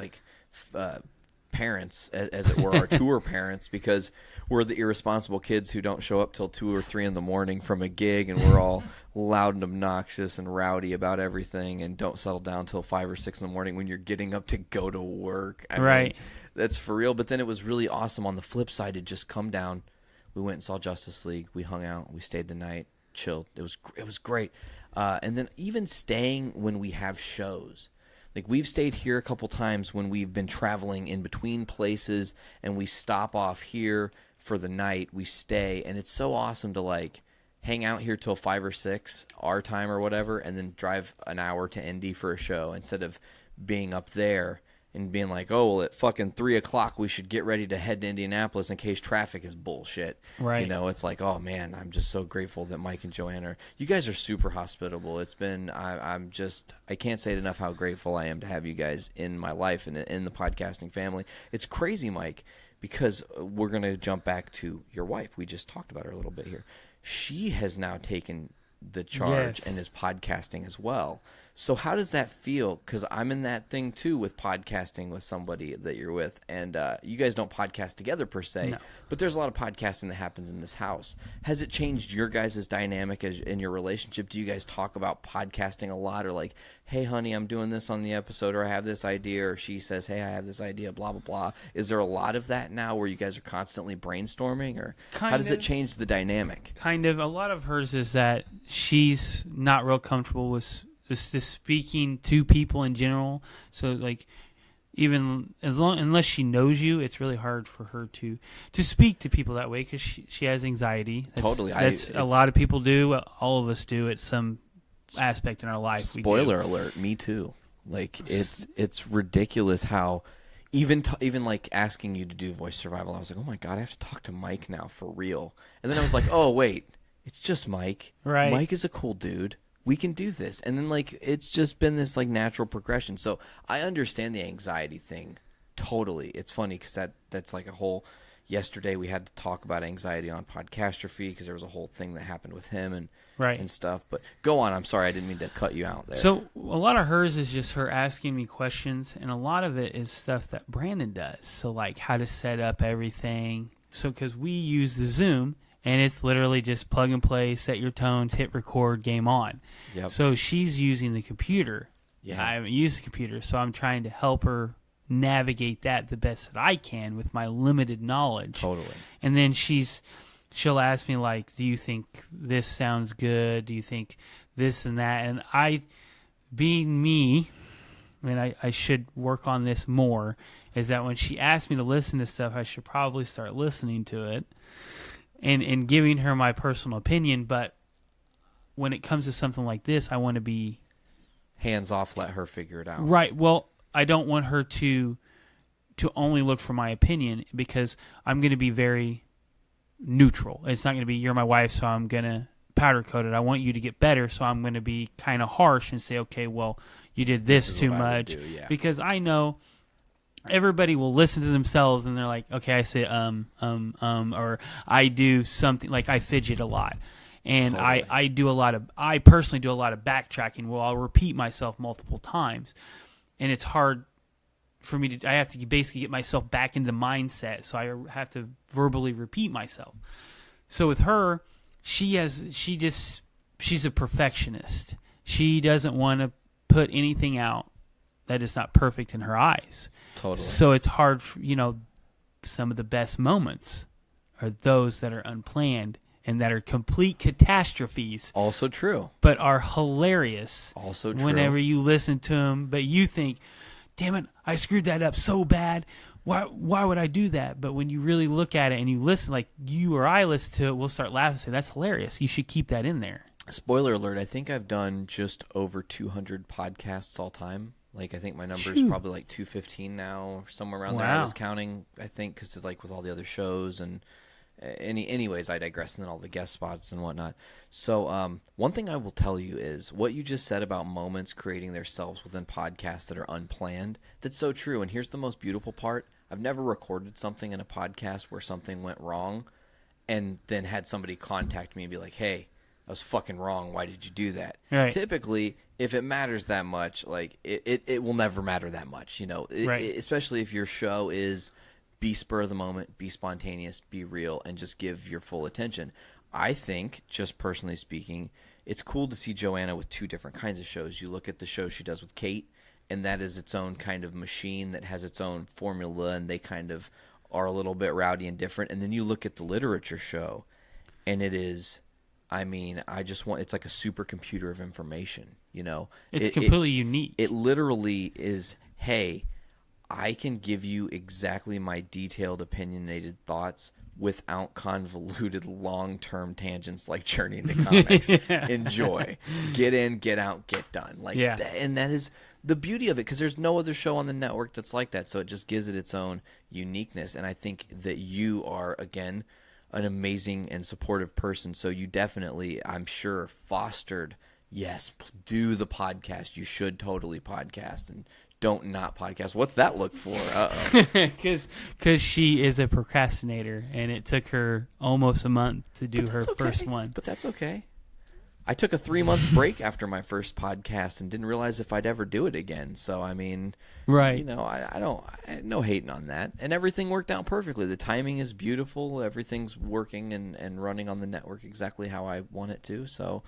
parents, as it were, our tour parents, because we're the irresponsible kids who don't show up till 2 or 3 in the morning from a gig, and we're all loud and obnoxious and rowdy about everything, and don't settle down till 5 or 6 in the morning when you're getting up to go to work. I mean, that's for real. But then it was really awesome on the flip side to just come down. We went and saw Justice League. We hung out. We stayed the night, chilled. It was great. And then even staying when we have shows. Like, we've stayed here a couple times when we've been traveling in between places, and we stop off here for the night. We stay, and it's so awesome to, hang out here till 5 or 6, our time or whatever, and then drive an hour to Indy for a show instead of being up there and being like, oh, well, at fucking 3 o'clock we should get ready to head to Indianapolis in case traffic is bullshit. Right. It's like, oh, man, I'm just so grateful that Mike and Joanna you guys are super hospitable. It's been, I can't say it enough how grateful I am to have you guys in my life and in the podcasting family. It's crazy, Mike, because we're going to jump back to your wife. We just talked about her a little bit here. She has now taken the charge and is podcasting as well. So how does that feel? Because I'm in that thing too with podcasting with somebody that you're with, and you guys don't podcast together per se, but there's a lot of podcasting that happens in this house. Has it changed your guys' dynamic in your relationship? Do you guys talk about podcasting a lot, or like, hey, honey, I'm doing this on the episode, or I have this idea, or she says, hey, I have this idea, blah, blah, blah. Is there a lot of that now where you guys are constantly brainstorming, or how does it change the dynamic? Kind of. A lot of hers is that she's not real comfortable with just speaking to people in general. So even unless she knows you, it's really hard for her to speak to people that way because she has anxiety. Totally. That's a lot of people do. All of us do at some aspect in our life. Spoiler alert, me too. It's ridiculous how even asking you to do voice survival, I was like, oh my God, I have to talk to Mike now for real. And then I was like, oh wait, it's just Mike. Right. Mike is a cool dude. We can do this. And then it's just been this natural progression. So I understand the anxiety thing totally. It's funny because that's like a whole, yesterday we had to talk about anxiety on Podcastrophe because there was a whole thing that happened with him and stuff. But go on. I'm sorry. I didn't mean to cut you out there. So a lot of hers is just her asking me questions, and a lot of it is stuff that Brandon does. So how to set up everything. So because we use the Zoom, and it's literally just plug and play, set your tones, hit record, game on. Yep. So she's using the computer. Yeah. I haven't used the computer, so I'm trying to help her navigate that the best that I can with my limited knowledge. Totally. And then she'll ask me, like, do you think this sounds good? Do you think this and that? And I, being me, I mean, I should work on this more, is that when she asks me to listen to stuff, I should probably start listening to it and giving her my personal opinion. But when it comes to something like this, I want to be hands off, let her figure it out. right. Well, I don't want her to only look for my opinion, because I'm going to be very neutral. It's not going to be, you're my wife, so I'm going to powder coat it. I want you to get better, so I'm going to be kind of harsh and say, okay, well, you did this too much. Because I know everybody will listen to themselves and they're like, okay, I say or I do something, like I fidget a lot. And totally. I personally do a lot of backtracking where I'll repeat myself multiple times. And it's hard for me I have to basically get myself back into mindset, so I have to verbally repeat myself. So with her, she's a perfectionist. She doesn't want to put anything out that is not perfect in her eyes. Totally. So it's hard, some of the best moments are those that are unplanned and that are complete catastrophes. Also true. But are hilarious. Also true. Whenever you listen to them, but you think, damn it, I screwed that up so bad. Why would I do that? But when you really look at it and you listen, like you or I listen to it, we'll start laughing and say, that's hilarious. You should keep that in there. Spoiler alert, I think I've done just over 200 podcasts all time. Like, I think my number is probably like 215 now, or somewhere around there. I was counting, I think, because it's like with all the other shows and anyways, I digress, and then all the guest spots and whatnot. So one thing I will tell you is what you just said about moments creating themselves within podcasts that are unplanned. That's so true. And here's the most beautiful part. I've never recorded something in a podcast where something went wrong and then had somebody contact me and be like, hey, I was fucking wrong. Why did you do that? Right. Typically, if it matters that much, like it will never matter that much, Right. Especially if your show is be spur of the moment, be spontaneous, be real, and just give your full attention. I think, just personally speaking, it's cool to see Joanna with two different kinds of shows. You look at the show she does with Kate, and that is its own kind of machine that has its own formula, and they kind of are a little bit rowdy and different. And then you look at the literature show, and it is, it's like a supercomputer of information, It's completely unique. It literally is, hey, I can give you exactly my detailed, opinionated thoughts without convoluted, long-term tangents like Journey into Comics. Yeah. Enjoy. Get in, get out, get done. And that is the beauty of it, because there's no other show on the network that's like that, so it just gives it its own uniqueness. And I think that you are, again, an amazing and supportive person, so you definitely, I'm sure, fostered, yes, do the podcast. You should totally podcast, and don't not podcast. What's that look for? Because she is a procrastinator, and it took her almost a month to do her first one. But that's okay. I took a 3-month break after my first podcast and didn't realize if I'd ever do it again. So, right. I no hating on that. And everything worked out perfectly. The timing is beautiful. Everything's working and running on the network exactly how I want it to. So,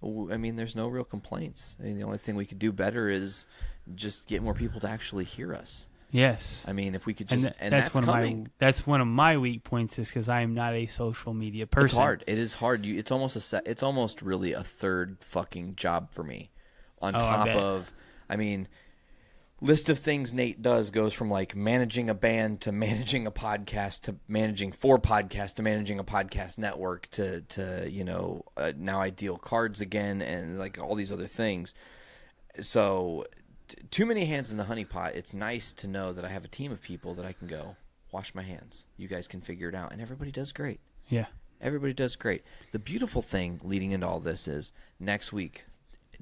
there's no real complaints. The only thing we could do better is just get more people to actually hear us. Yes. If we could just, that's coming. That's one of my weak points, is because I am not a social media person. It's hard. It is hard. It's almost really a third fucking job for me. On top of, list of things Nate does goes from like managing a band to managing a podcast to managing 4 podcasts to managing a podcast network to now I deal cards again and like all these other things. So too many hands in the honey pot. It's nice to know that I have a team of people that I can go wash my hands. You guys can figure it out, and everybody does great. Yeah, everybody does great. The beautiful thing leading into all this is next week,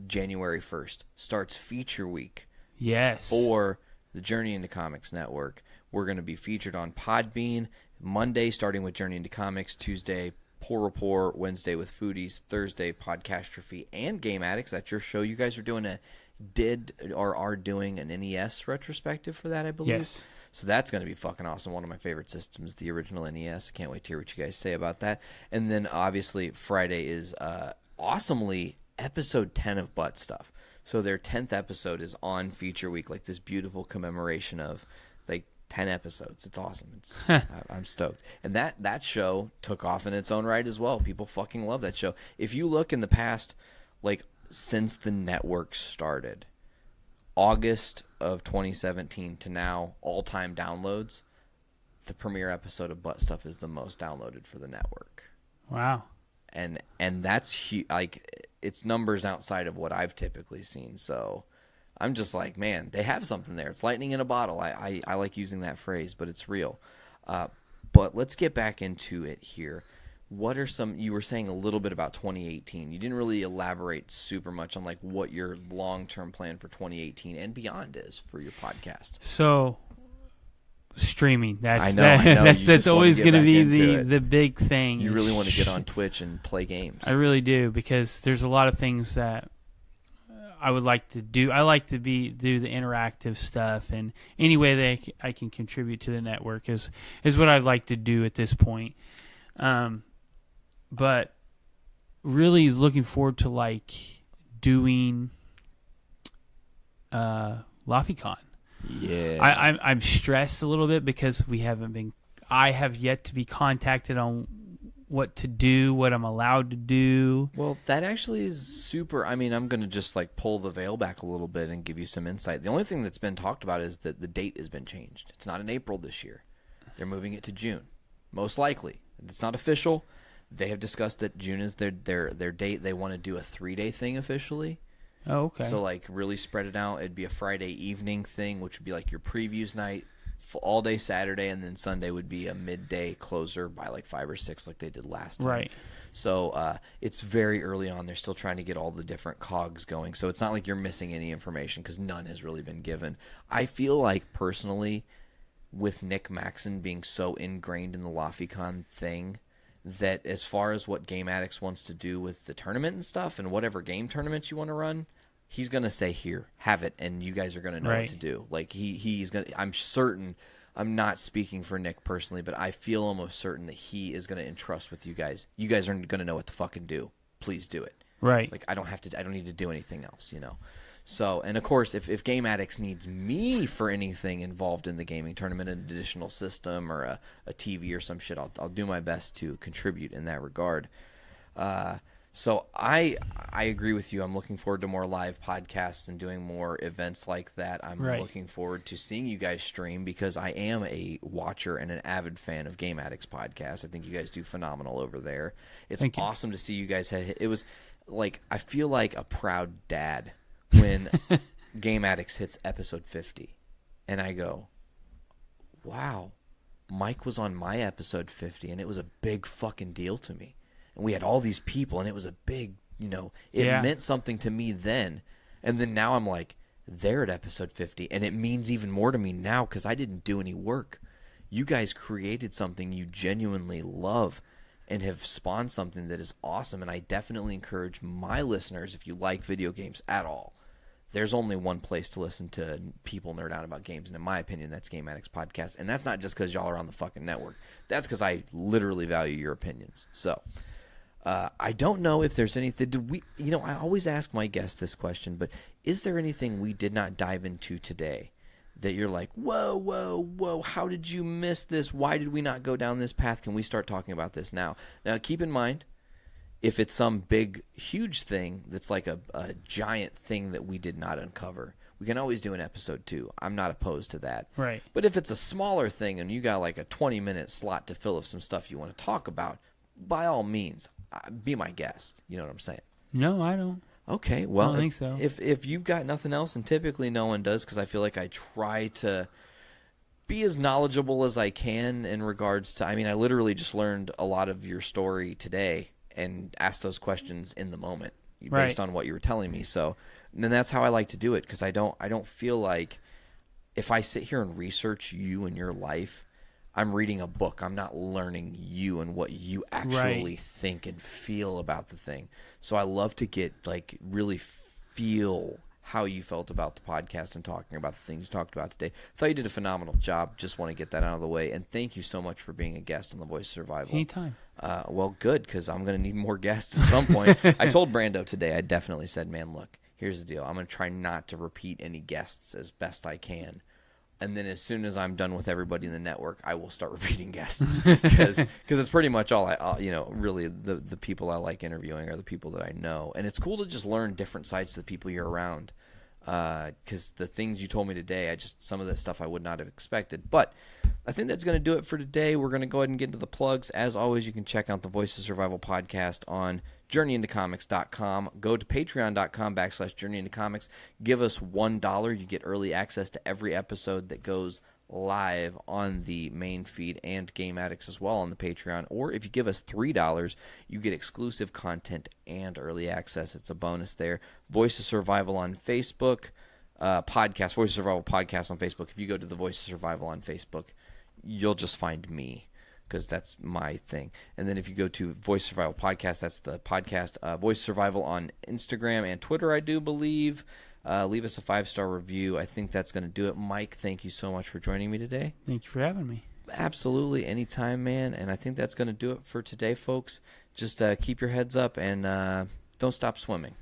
January 1st, starts feature week. Yes. For the Journey into Comics Network. We're going to be featured on Podbean Monday, starting with Journey into Comics, Tuesday, Poor Rapport, Wednesday with Foodies, Thursday, Podcastrophe, and Game Addicts. That's your show. You guys are doing are doing an NES retrospective for that, I believe. Yes. So that's going to be fucking awesome. One of my favorite systems, the original NES. I can't wait to hear what you guys say about that. And then obviously Friday is awesomely episode 10 of Butt Stuff. So their 10th episode is on Feature Week, like this beautiful commemoration of like 10 episodes. It's awesome. I'm stoked. And that show took off in its own right as well. People fucking love that show. If you look in the past, like since the network started, August of 2017 to now, all-time downloads, the premiere episode of Butt Stuff is the most downloaded for the network. Wow. And that's like it's numbers outside of what I've typically seen. So I'm just like, man, they have something there. It's lightning in a bottle. I like using that phrase, but it's real. But let's get back into it here. What are you were saying a little bit about 2018. You didn't really elaborate super much on like what your long-term plan for 2018 and beyond is for your podcast. So streaming. I know. That's always going to be the big thing. You really want to get on Twitch and play games. I really do, because there's a lot of things that I would like to do. I like to do the interactive stuff, and any way that I can contribute to the network is what I'd like to do at this point. But really looking forward to like doing LaFiCon. Yeah, I'm stressed a little bit because I have yet to be contacted on what to do, what I'm allowed to do. Well, that actually is super. I mean, I'm going to just like pull the veil back a little bit and give you some insight. The only thing that's been talked about is that the date has been changed. It's not in April this year. They're moving it to June, most likely. It's not official. They have discussed that June is their date. They want to do a 3-day thing officially. Oh, okay. So like really spread it out. It'd be a Friday evening thing, which would be like your previews night, all day Saturday, and then Sunday would be a midday closer by like 5 or 6, like they did last time. Right. So it's very early on. They're still trying to get all the different cogs going. So it's not like you're missing any information because none has really been given. I feel like personally, with Nick Maxon being so ingrained in the LaFiCon thing, that as far as what Game Addicts wants to do with the tournament and stuff and whatever game tournaments you want to run, he's going to say, here, have it, and you guys are going to know what to do. Like he's going to, I'm certain, I'm not speaking for Nick personally, but I feel almost certain that he is going to entrust with you guys. You guys are going to know what to fucking do. Please do it. Right. Like I don't need to do anything else, you know. So, and of course, if Game Addicts needs me for anything involved in the gaming tournament, an additional system or a TV or some shit, I'll do my best to contribute in that regard. So I agree with you. I'm looking forward to more live podcasts and doing more events like that. I'm looking forward to seeing you guys stream because I am a watcher and an avid fan of Game Addicts podcast. I think you guys do phenomenal over there. It's awesome to see you guys. It was like, I feel like a proud dad when Game Addicts hits episode 50 and I go, wow, Mike was on my episode 50 and it was a big fucking deal to me. And we had all these people and it was a big, it meant something to me then. And then now I'm like, they're at episode 50 and it means even more to me now because I didn't do any work. You guys created something you genuinely love and have spawned something that is awesome. And I definitely encourage my listeners, if you like video games at all, there's only one place to listen to people nerd out about games, and in my opinion, that's Game Addicts Podcast. And that's not just because y'all are on the fucking network. That's because I literally value your opinions. So, I don't know if there's anything. I always ask my guests this question, but is there anything we did not dive into today that you're like, whoa, how did you miss this? Why did we not go down this path? Can we start talking about this now? Now, keep in mind, if it's some big, huge thing that's like a giant thing that we did not uncover, we can always do an episode 2. I'm not opposed to that. Right. But if it's a smaller thing and you got like a 20-minute slot to fill of some stuff you want to talk about, by all means, be my guest. You know what I'm saying? No, I don't. Okay, well, I don't think so. If you've got nothing else, and typically no one does, because I feel like I try to be as knowledgeable as I can in regards to, I mean, I literally just learned a lot of your story today and asked those questions in the moment based on what you were telling me. So, and then that's how I like to do it, because I don't feel like if I sit here and research you and your life, I'm reading a book. I'm not learning you and what you actually think and feel about the thing. So I love to get really feel how you felt about the podcast and talking about the things you talked about today. I thought you did a phenomenal job. Just want to get that out of the way. And thank you so much for being a guest on The Voice of Survival. Anytime. Well, good, because I'm going to need more guests at some point. I told Brando today, I definitely said, man, look, here's the deal. I'm going to try not to repeat any guests as best I can. And then as soon as I'm done with everybody in the network, I will start repeating guests because it's pretty much all really the people I like interviewing are the people that I know. And it's cool to just learn different sides to the people you're around because the things you told me today, some of that stuff I would not have expected. But I think that's going to do it for today. We're going to go ahead and get into the plugs. As always, you can check out the Voice of Survival podcast on JourneyIntoComics.com. Go to Patreon.com/JourneyIntoComics. Give us $1. You get early access to every episode that goes live on the main feed and Game Addicts as well on the Patreon. Or if you give us $3, you get exclusive content and early access. It's a bonus there. Voice of Survival on Facebook. Podcast, Voice of Survival podcast on Facebook. If you go to the Voice of Survival on Facebook, you'll just find me, because that's my thing. And then if you go to Voice Survival Podcast, that's the podcast. Voice Survival on Instagram and Twitter, I do believe. Leave us a 5-star review. I think that's going to do it. Mike, thank you so much for joining me today. Thank you for having me. Absolutely. Anytime, man. And I think that's going to do it for today, folks. Just keep your heads up and don't stop swimming.